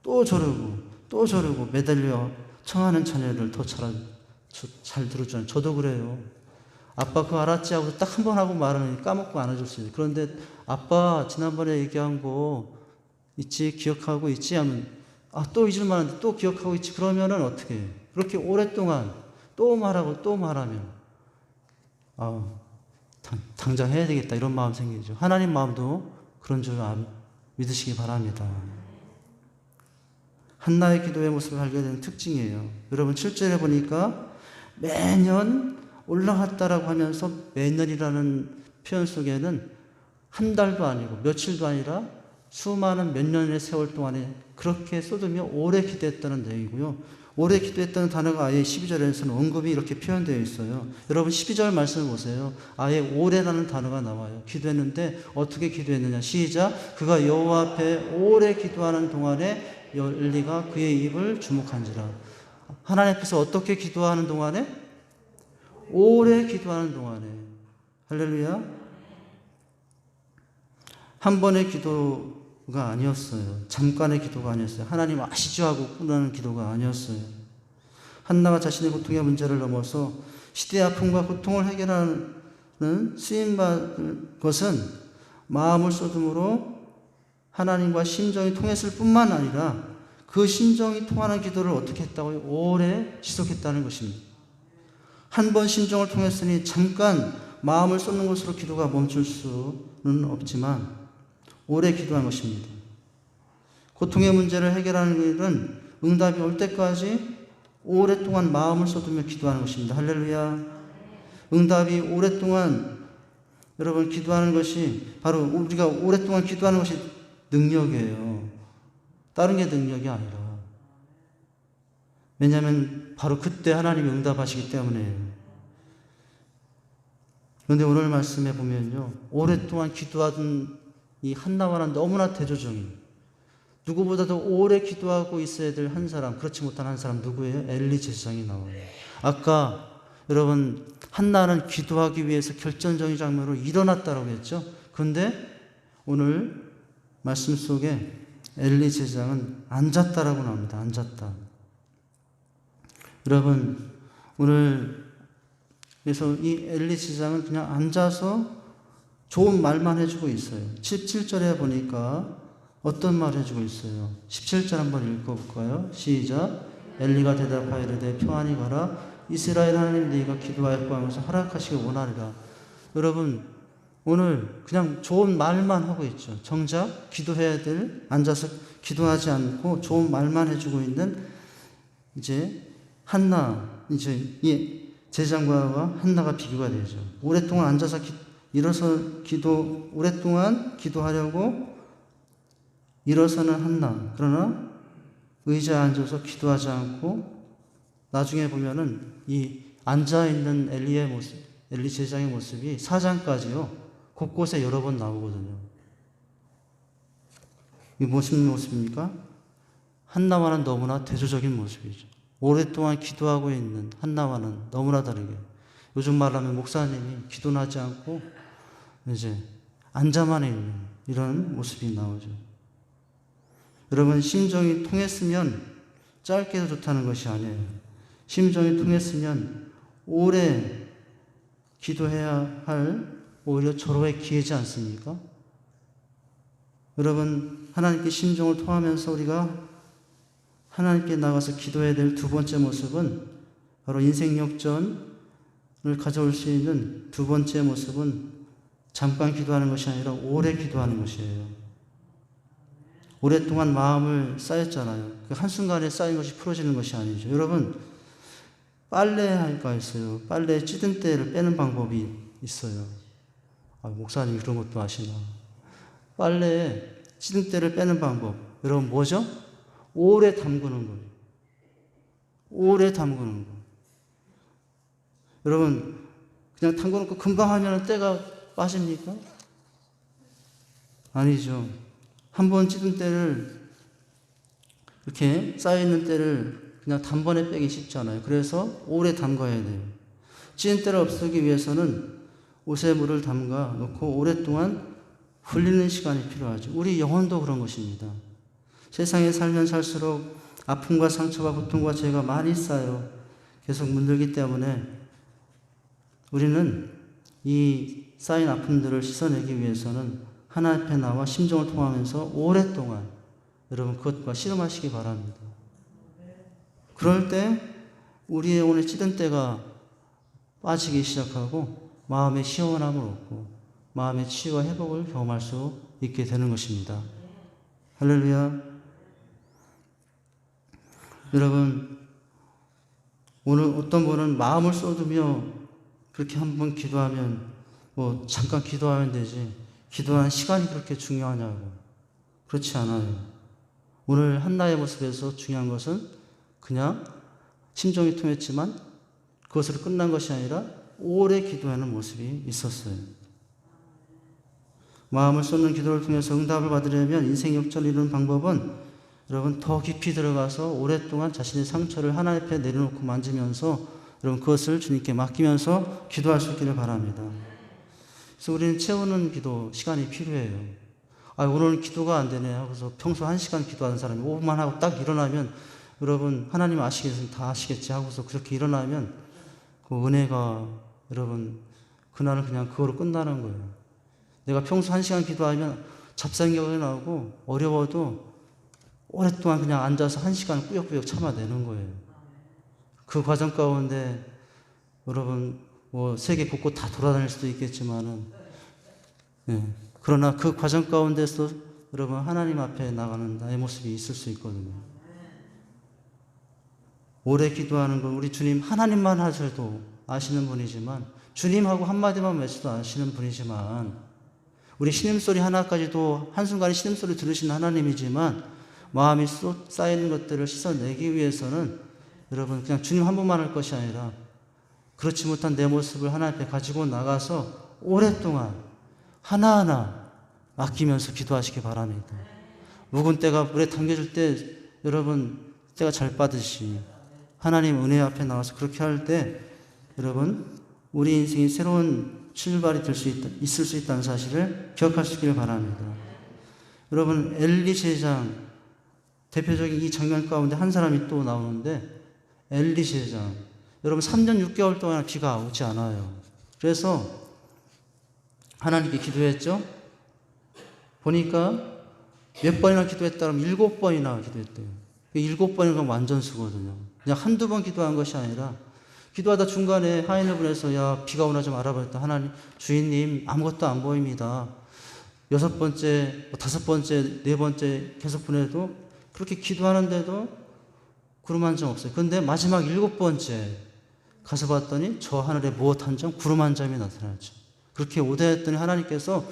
또 저러고 매달려 청하는 자녀를 더 잘 들어주는, 저도 그래요. 아빠 그거 알았지? 하고 딱 한 번 하고 말하는 까먹고 안 해줄 수 있어요. 그런데 아빠 지난번에 얘기한 거 있지? 기억하고 있지? 하면 또 잊을만 한데 또 기억하고 있지? 그러면은 어떻게 해요? 그렇게 오랫동안 또 말하면 당장 해야 되겠다 이런 마음 생기죠. 하나님 마음도 그런 줄 믿으시기 바랍니다. 한나의 기도의 모습을 알게 되는 특징이에요. 여러분 7절에 보니까 매년 올라갔다라고 하면서 매년이라는 표현 속에는 한 달도 아니고 며칠도 아니라 수많은 몇 년의 세월 동안에 그렇게 쏟으며 오래 기도했다는 내용이고요. 오래 기도했다는 단어가 아예 12절에서는 언급이 이렇게 표현되어 있어요. 여러분 12절 말씀을 보세요. 아예 오래라는 단어가 나와요. 기도했는데 어떻게 기도했느냐. 시작. 그가 여호와 앞에 오래 기도하는 동안에 엘리가 그의 입을 주목한지라. 하나님 앞에서 어떻게 기도하는 동안에? 오래 기도하는 동안에. 할렐루야. 한 번의 기도가 아니었어요. 잠깐의 기도가 아니었어요. 하나님 아시죠? 하고 끝나는 기도가 아니었어요. 한나가 자신의 고통의 문제를 넘어서 시대의 아픔과 고통을 해결하는 쓰임받은 것은 마음을 쏟음으로 하나님과 심정이 통했을 뿐만 아니라 그 심정이 통하는 기도를 어떻게 했다고요? 오래 지속했다는 것입니다. 한 번 심정을 통했으니 잠깐 마음을 쏟는 것으로 기도가 멈출 수는 없지만 오래 기도한 것입니다. 고통의 문제를 해결하는 일은 응답이 올 때까지 오랫동안 마음을 쏟으며 기도하는 것입니다. 할렐루야. 응답이 오랫동안 여러분 기도하는 것이 바로 우리가 오랫동안 기도하는 것이 능력이에요. 다른 게 능력이 아니라. 왜냐하면 바로 그때 하나님이 응답하시기 때문에. 그런데 오늘 말씀에 보면요, 오랫동안 기도하던 이 한나와는 너무나 대조적인, 누구보다도 오래 기도하고 있어야 될 한 사람, 그렇지 못한 한 사람 누구예요? 엘리 제사장이 나와요. 아까 여러분 한나는 기도하기 위해서 결정적인 장면으로 일어났다라고 했죠. 그런데 오늘 말씀 속에 엘리 제사장은 앉았다라고 나옵니다. 앉았다. 여러분 오늘 그래서 이 엘리 제사장은 그냥 앉아서 좋은 말만 해주고 있어요. 17절에 보니까 어떤 말 해주고 있어요? 17절 한번 읽어볼까요? 시작. 엘리가 대답하여 이르되 평안히 가라. 이스라엘 하나님 너희가 기도하여 구하면서 허락하시기 원하리라. 여러분 오늘 그냥 좋은 말만 하고 있죠. 정작 기도해야 될, 앉아서 기도하지 않고 좋은 말만 해주고 있는 이제 한나, 이제 이 제사장과 한나가 비교가 되죠. 오랫동안 앉아서 오랫동안 기도하려고 일어서는 한나. 그러나 의자에 앉아서 기도하지 않고 나중에 보면은 이 앉아있는 엘리의 모습, 엘리 제장의 모습이 4장까지요, 곳곳에 여러 번 나오거든요. 이게 무슨 모습입니까? 한나와는 너무나 대조적인 모습이죠. 오랫동안 기도하고 있는 한나와는 너무나 다르게, 요즘 말하면 목사님이 기도는 하지 않고 이제 앉아만 있는 이런 모습이 나오죠. 여러분, 심정이 통했으면 짧게도 좋다는 것이 아니에요. 심정이 통했으면 오래 기도해야 할 오히려 절호의 기회지 않습니까? 여러분, 하나님께 심정을 통하면서 우리가 하나님께 나가서 기도해야 될 두 번째 모습은 바로 인생 역전을 가져올 수 있는 두 번째 모습은 잠깐 기도하는 것이 아니라 오래 기도하는 것이에요. 오랫동안 마음을 쌓였잖아요. 그 한순간에 쌓인 것이 풀어지는 것이 아니죠. 여러분, 빨래가 있어요. 빨래 찌든 때를 빼는 방법이 있어요. 목사님 그런 것도 아시나. 빨래에 찌든 때를 빼는 방법. 여러분, 뭐죠? 오래 담그는 거예요. 오래 담그는 거. 여러분, 그냥 담궈놓고 금방 하면 때가 빠집니까? 아니죠. 한 번 찌든 때를, 이렇게 쌓여있는 때를 그냥 단번에 빼기 쉽잖아요. 그래서 오래 담가야 돼요. 찌든 때를 없애기 위해서는 옷에 물을 담가 놓고 오랫동안 흘리는 시간이 필요하죠. 우리 영혼도 그런 것입니다. 세상에 살면 살수록 아픔과 상처와 고통과 죄가 많이 쌓여 계속 문들기 때문에 우리는 이 쌓인 아픔들을 씻어내기 위해서는 하나님 앞에 나와 심정을 통하면서 오랫동안 여러분 그것과 씨름하시기 바랍니다. 그럴 때 우리의 오늘 찌든 때가 빠지기 시작하고 마음의 시원함을 얻고 마음의 치유와 회복을 경험할 수 있게 되는 것입니다. 할렐루야. 여러분, 오늘 어떤 분은 마음을 쏟으며 그렇게 한번 기도하면 잠깐 기도하면 되지 기도하는 시간이 그렇게 중요하냐고. 그렇지 않아요. 오늘 한나의 모습에서 중요한 것은 그냥 심정이 통했지만 그것으로 끝난 것이 아니라 오래 기도하는 모습이 있었어요. 마음을 쏟는 기도를 통해서 응답을 받으려면 인생 역전을 이루는 방법은 여러분 더 깊이 들어가서 오랫동안 자신의 상처를 하나님 앞에 내려놓고 만지면서 여러분 그것을 주님께 맡기면서 기도할 수 있기를 바랍니다. 그래서 우리는 채우는 기도 시간이 필요해요. 오늘은 기도가 안 되네 하고서 평소 1시간 기도하는 사람이 5분만 하고 딱 일어나면 여러분 하나님 아시겠으면 다 아시겠지 하고서 그렇게 일어나면 그 은혜가 여러분 그날은 그냥 그거로 끝나는 거예요. 내가 평소 1시간 기도하면 잡생각이 나오고 어려워도 오랫동안 그냥 앉아서 1시간 꾸역꾸역 참아내는 거예요. 그 과정 가운데 여러분 세계 곳곳 다 돌아다닐 수도 있겠지만은 그러나 그 과정 가운데서 여러분 하나님 앞에 나가는 나의 모습이 있을 수 있거든요. 오래 기도하는 건 우리 주님 하나님만 하셔도 아시는 분이지만 주님하고 한마디만 외쳐도 아시는 분이지만 우리 신음소리 하나까지도 한순간에 신음소리 들으시는 하나님이지만 마음이 쌓이는 것들을 씻어내기 위해서는 여러분 그냥 주님 한 분만 할 것이 아니라 그렇지 못한 내 모습을 하나님 앞에 가지고 나가서 오랫동안 하나하나 아끼면서 기도하시기 바랍니다. 묵은 때가 물에 담겨질 때 여러분 때가 잘 빠듯이 하나님 은혜 앞에 나와서 그렇게 할 때 여러분 우리 인생이 새로운 출발이 될 수 있을 수 있다는 사실을 기억하시길 바랍니다. 여러분 엘리 제장 대표적인 이 장면 가운데 한 사람이 또 나오는데 엘리 제장 여러분 3년 6개월 동안 비가 오지 않아요. 그래서 하나님께 기도했죠. 보니까 몇 번이나 기도했다 그러면 7번이나 기도했대요. 7번이면 완전 수거든요. 그냥 한두 번 기도한 것이 아니라 기도하다 중간에 하인을 보내서 야 비가 오나 좀 알아봤다. 하나님 주인님 아무것도 안 보입니다. 6번째 5번째 4번째 계속 보내도 그렇게 기도하는데도 구름 한 점 없어요. 그런데 마지막 7번째 가서 봤더니 저 하늘에 무엇 한 점 구름 한 점이 나타났죠. 그렇게 오대했더니 하나님께서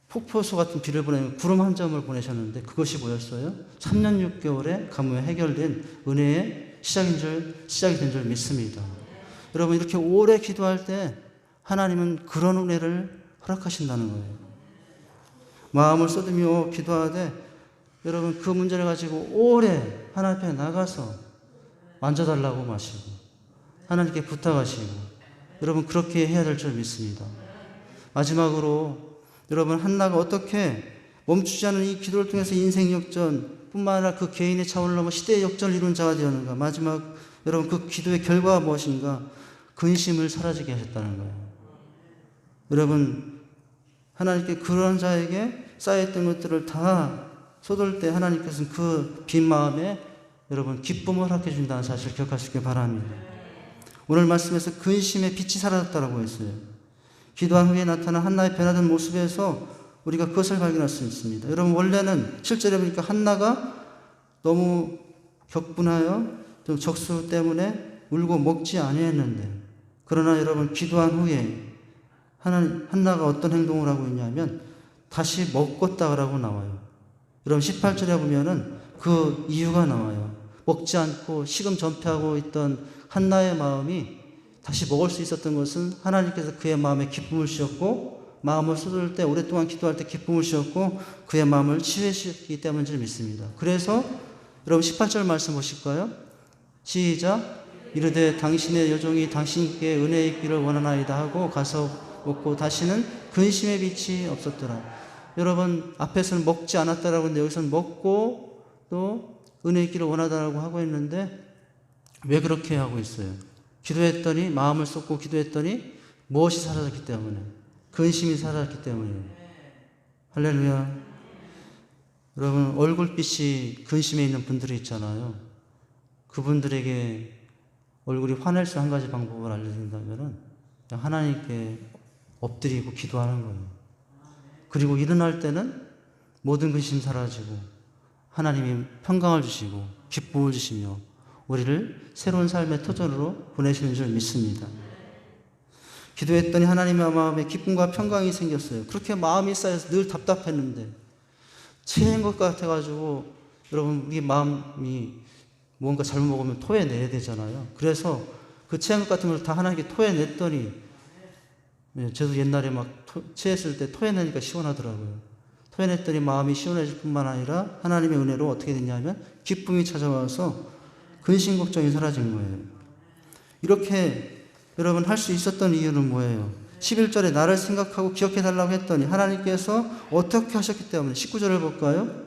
폭포수 같은 비를 보내면 구름 한 점을 보내셨는데 그것이 뭐였어요? 3년 6개월의 가뭄에 해결된 은혜의 시작이 된 줄 믿습니다. 여러분, 이렇게 오래 기도할 때 하나님은 그런 은혜를 허락하신다는 거예요. 마음을 쏟으며 기도하되 여러분, 그 문제를 가지고 오래 하나님 앞에 나가서 만져달라고 마시고 하나님께 부탁하시고 여러분, 그렇게 해야 될 줄 믿습니다. 마지막으로 여러분, 한나가 어떻게 멈추지 않은 이 기도를 통해서 인생 역전 뿐만 아니라 그 개인의 차원을 넘어 시대의 역전을 이룬 자가 되었는가. 마지막 여러분, 그 기도의 결과가 무엇인가? 근심을 사라지게 하셨다는 거예요. 여러분, 하나님께 그런 자에게 쌓여있던 것들을 다 쏟을 때 하나님께서는 그 빈 마음에 여러분 기쁨을 허락해 준다는 사실을 기억하시길 바랍니다. 오늘 말씀에서 근심의 빛이 사라졌다고 했어요. 기도한 후에 나타난 한나의 변화된 모습에서 우리가 그것을 발견할 수 있습니다. 여러분, 원래는 7절에 보니까 한나가 너무 격분하여 좀 적수 때문에 울고 먹지 아니했는데, 그러나 여러분, 기도한 후에 한나가 어떤 행동을 하고 있냐면 다시 먹었다라고 나와요. 여러분, 18절에 보면은 그 이유가 나와요. 먹지 않고 식음 전폐하고 있던 한나의 마음이 다시 먹을 수 있었던 것은 하나님께서 그의 마음에 기쁨을 주셨고, 마음을 쏟을 때, 오랫동안 기도할 때 기쁨을 주셨고, 그의 마음을 치유해 주셨기 때문인 줄 믿습니다. 그래서 여러분, 18절 말씀 보실까요? 시작. 이르되 당신의 여종이 당신께 은혜 있기를 원하나이다 하고 가서 먹고 다시는 근심의 빛이 없었더라. 여러분, 앞에서는 먹지 않았다라고 했는데 여기서는 먹고 또 은혜 있기를 원하다라고 하고 있는데, 왜 그렇게 하고 있어요? 기도했더니, 마음을 쏟고 기도했더니 무엇이 사라졌기 때문에? 근심이 사라졌기 때문이에요. 할렐루야. 여러분, 얼굴빛이 근심에 있는 분들이 있잖아요. 그분들에게 얼굴이 환할 수 한 가지 방법을 알려준다면 그냥 하나님께 엎드리고 기도하는 거예요. 그리고 일어날 때는 모든 근심 사라지고 하나님이 평강을 주시고 기쁨을 주시며 우리를 새로운 삶의 터전으로 보내시는 줄 믿습니다. 기도했더니 하나님의 마음에 기쁨과 평강이 생겼어요. 그렇게 마음이 쌓여서 늘 답답했는데 체인 것 같아가지고, 여러분, 우리 마음이 뭔가 잘못 먹으면 토해내야 되잖아요. 그래서 그 체한 것 같은 걸 다 하나님께 토해냈더니, 저도 옛날에 막 체했을 때 토해내니까 시원하더라고요. 토해냈더니 마음이 시원해질 뿐만 아니라 하나님의 은혜로 어떻게 됐냐면 기쁨이 찾아와서 근심 걱정이 사라진 거예요. 이렇게 여러분 할 수 있었던 이유는 뭐예요? 11절에 나를 생각하고 기억해달라고 했더니 하나님께서 어떻게 하셨기 때문에. 19절을 볼까요?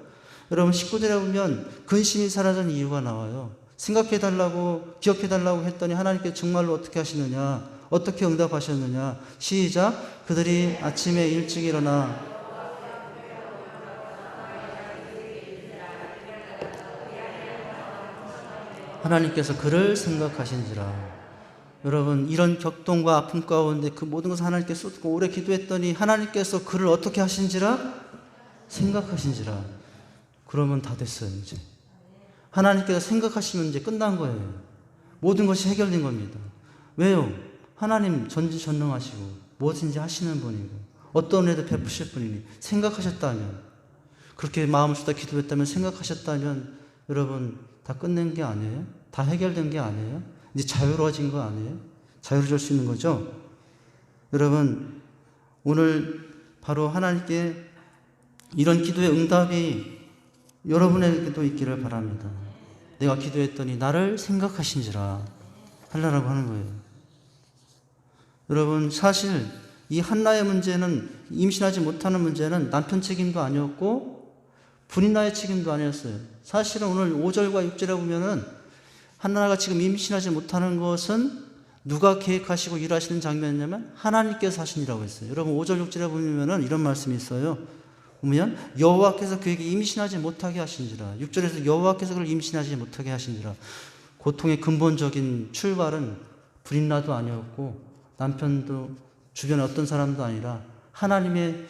여러분, 19절에 보면 근심이 사라진 이유가 나와요. 생각해달라고 기억해달라고 했더니 하나님께서 정말로 어떻게 하시느냐, 어떻게 응답하셨느냐. 시작. 그들이 아침에 일찍 일어나 하나님께서 그를 생각하신지라. 여러분, 이런 격동과 아픔 가운데 그 모든 것을 하나님께 쏟고 오래 기도했더니 하나님께서 그를 어떻게 하신지라? 생각하신지라. 그러면 다 됐어요. 이제 하나님께서 생각하시면 이제 끝난 거예요. 모든 것이 해결된 겁니다. 왜요? 하나님 전지전능하시고 무엇인지 하시는 분이고 어떤 은혜도 베푸실 분이니 생각하셨다면, 그렇게 마음을 쏟아 기도했다면, 생각하셨다면 여러분 다 끝낸 게 아니에요? 다 해결된 게 아니에요? 이제 자유로워진 거 아니에요? 자유로워질 수 있는 거죠? 여러분, 오늘 바로 하나님께 이런 기도의 응답이 여러분에게도 있기를 바랍니다. 내가 기도했더니 나를 생각하신지라 하려고 하는 거예요. 여러분, 사실 이 한나의 문제는, 임신하지 못하는 문제는 남편 책임도 아니었고 불인나의 책임도 아니었어요. 사실은 오늘 5절과 6절에 보면은 한나가 지금 임신하지 못하는 것은 누가 계획하시고 일하시는 장면이냐면 하나님께서 하신이라고 했어요. 여러분, 5절 6절에 보면은 이런 말씀이 있어요. 보면 여호와께서 그에게 임신하지 못하게 하신지라. 6절에서 여호와께서 그를 임신하지 못하게 하신지라. 고통의 근본적인 출발은 불인나도 아니었고 남편도 주변에 어떤 사람도 아니라 하나님의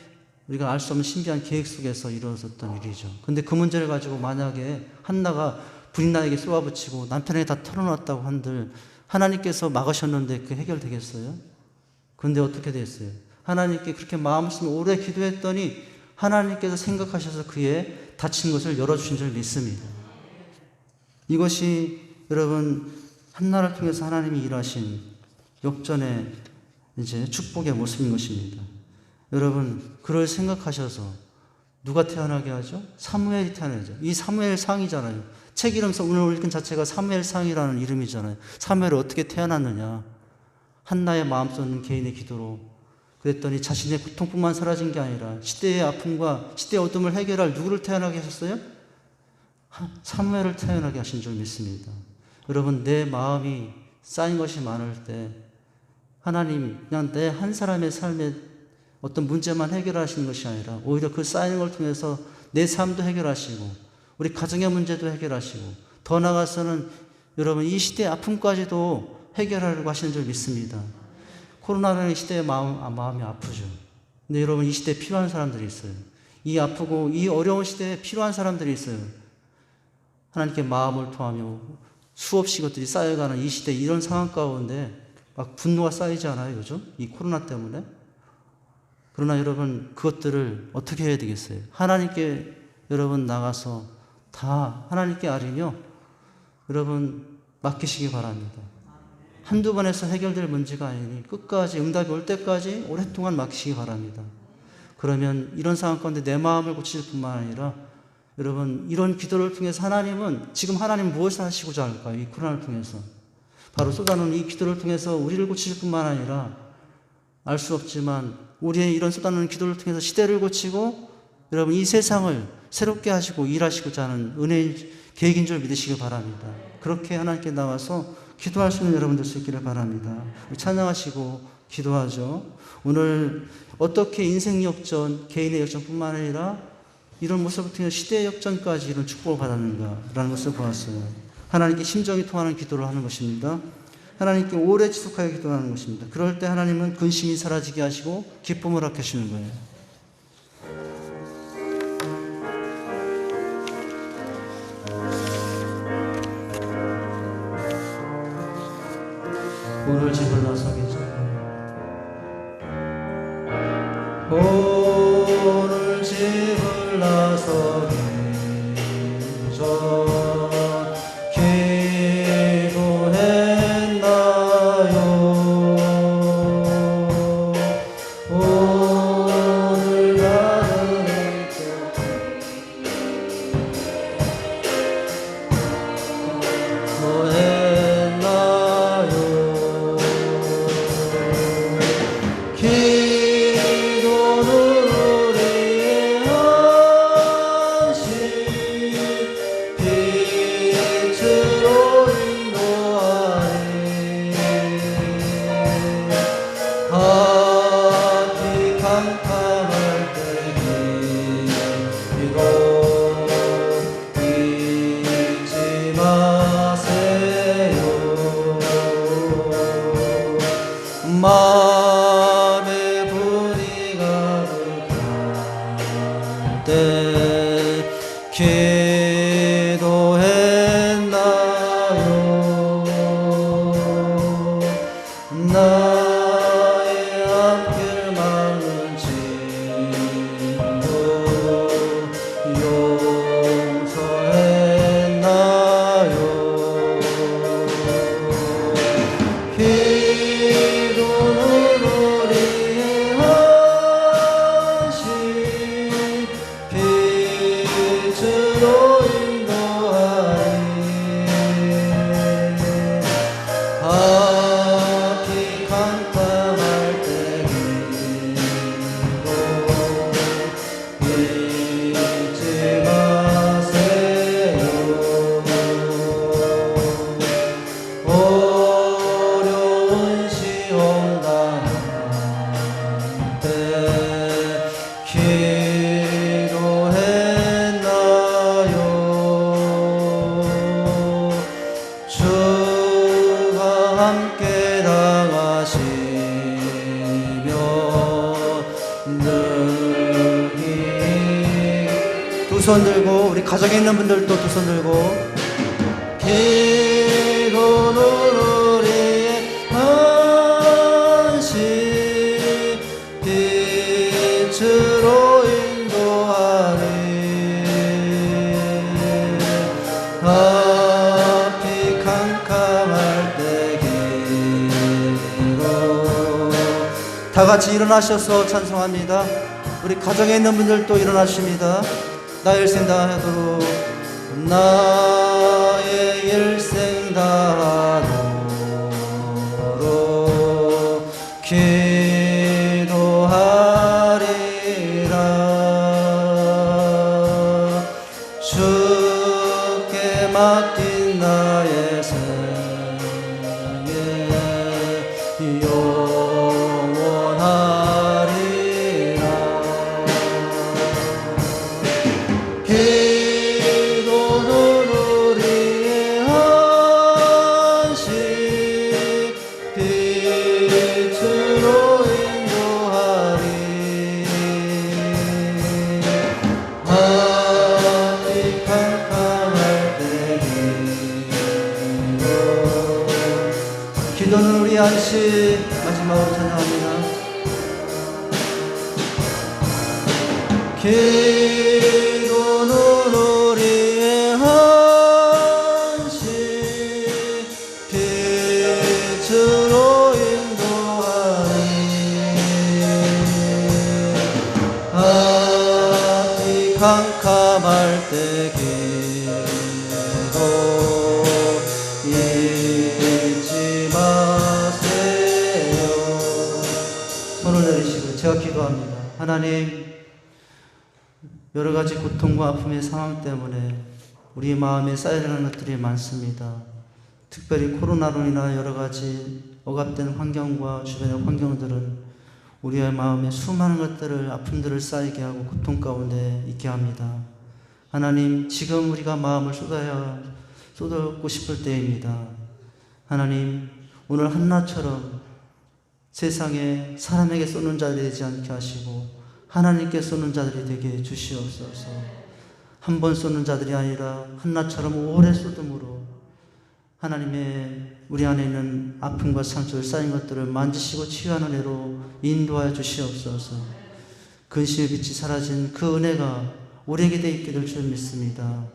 우리가 알 수 없는 신비한 계획 속에서 이루어졌던 일이죠. 근데 그 문제를 가지고 만약에 한나가 불인나에게 쏘아붙이고 남편에게 다 털어놨다고 한들 하나님께서 막으셨는데 그게 해결되겠어요? 근데 어떻게 됐어요? 하나님께 그렇게 마음 쓰며 오래 기도했더니 하나님께서 생각하셔서 그의 닫힌 것을 열어주신 줄 믿습니다. 이것이 여러분 한나라를 통해서 하나님이 일하신 역전의 이제 축복의 모습인 것입니다. 여러분 그걸 생각하셔서 누가 태어나게 하죠? 사무엘이 태어나죠. 이 사무엘 상이잖아요. 책 이름 오늘 읽은 자체가 사무엘 상이라는 이름이잖아요. 사무엘이 어떻게 태어났느냐? 한나의 마음 쏟는 개인의 기도로. 그랬더니 자신의 고통뿐만 사라진 게 아니라 시대의 아픔과 시대의 어둠을 해결할 누구를 태어나게 하셨어요? 사무엘을 태어나게 하신 줄 믿습니다. 여러분 내 마음이 쌓인 것이 많을 때 하나님 그냥 내 한 사람의 삶에 어떤 문제만 해결하시는 것이 아니라 오히려 그 쌓이는 걸 통해서 내 삶도 해결하시고 우리 가정의 문제도 해결하시고 더 나아가서는 여러분 이 시대의 아픔까지도 해결하려고 하시는 줄 믿습니다. 코로나라는 시대의 마음이 아프죠. 근데 여러분 이 시대에 필요한 사람들이 있어요. 이 아프고 이 어려운 시대에 필요한 사람들이 있어요. 하나님께 마음을 통하며 수없이 것들이 쌓여가는 이 시대 이런 상황 가운데 막 분노가 쌓이지 않아요 요즘? 이 코로나 때문에? 그러나 여러분 그것들을 어떻게 해야 되겠어요? 하나님께 여러분 나가서 다 하나님께 아뢰며 여러분 맡기시기 바랍니다. 한두 번에서 해결될 문제가 아니니 끝까지 응답이 올 때까지 오랫동안 맡기시기 바랍니다. 그러면 이런 상황 가운데 내 마음을 고칠 뿐만 아니라 여러분 이런 기도를 통해서 하나님은 지금 하나님 무엇을 하시고자 할까요? 이 코로나를 통해서 바로 쏟아놓은 이 기도를 통해서 우리를 고칠 뿐만 아니라 알 수 없지만 우리의 이런 쏟아놓은 기도를 통해서 시대를 고치고 여러분 이 세상을 새롭게 하시고 일하시고자 하는 은혜의 계획인 줄 믿으시기 바랍니다. 그렇게 하나님께 나와서 기도할 수 있는 여러분 될 수 있기를 바랍니다. 찬양하시고 기도하죠. 오늘 어떻게 인생 역전, 개인의 역전뿐만 아니라 이런 모습을 통해 시대의 역전까지 이런 축복을 받았는가라는 것을 보았어요. 하나님께 심정이 통하는 기도를 하는 것입니다. 하나님께 오래 지속하여 기도하는 것입니다. 그럴 때 하나님은 근심이 사라지게 하시고 기쁨을 얻게 하시는 거예요. 오늘 집을 나서겠죠. 오늘 집을 나서기 전 마음의 불이 가득할 때 기도했나요? 나의 앞길 막는 친구 용서했나요? 함께 나가시며 능히 두 손 들고 우리 가정에 있는 분들도 두 손 들고 기도는 우리의 안식 빛으로 인도하리 앞이 강 다 같이 일어나셔서 찬송합니다. 우리 가정에 있는 분들도 일어나십니다. 나의 일생 다하도록 나의 일생 다하도록 기도하리라. 주께 맡긴 나의 생애 영원하리라. 기도는 우리의 안식 빛으로 인도하리. 아직 캄캄할 때 기도는 우리 안식. 마지막으로 찬양합니다. 기도는 우리의 안식 빛으로 인도하리. 아직 캄캄할 때 기도 잊지 마세요. 손을 내리시고 제가 기도합니다. 하나님, 여러 가지 고통과 아픔의 상황 때문에 우리 마음에 쌓여있는 것들이 많습니다. 특별히 코로나로 인한 여러 가지 억압된 환경과 주변의 환경들은 우리의 마음에 수많은 것들을, 아픔들을 쌓이게 하고 고통 가운데 있게 합니다. 하나님, 지금 우리가 마음을 쏟고 싶을 때입니다. 하나님, 오늘 한나처럼 세상에 사람에게 쏘는 자들이 되지 않게 하시고 하나님께 쏘는 자들이 되게 해주시옵소서. 한 번 쏘는 자들이 아니라 한나처럼 오래 쏟음으로 하나님의 우리 안에 있는 아픔과 상처를 쌓인 것들을 만지시고 치유하는 은혜로 인도하여 주시옵소서. 근심의 빛이 사라진 그 은혜가 우리에게 돼 있게 될 줄 믿습니다.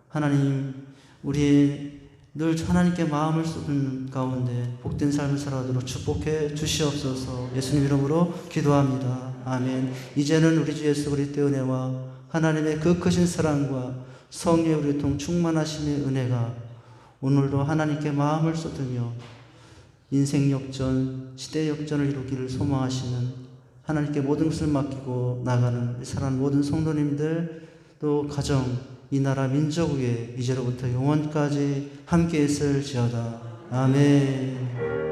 하나님, 우리 늘 하나님께 마음을 쏟는 가운데 복된 삶을 살아가도록 축복해 주시옵소서. 예수님 이름으로 기도합니다. 아멘. 이제는 우리 주 예수 그리스도의 은혜와 하나님의 그 크신 사랑과 성령의 우리 통 충만하심의 은혜가 오늘도 하나님께 마음을 쏟으며 인생 역전, 시대 역전을 이루기를 소망하시는 하나님께 모든 것을 맡기고 나가는 사랑하는 모든 성도님들, 또 가정, 이 나라 민족 위에 이제로부터 영원까지 함께 있을지어다. 아멘.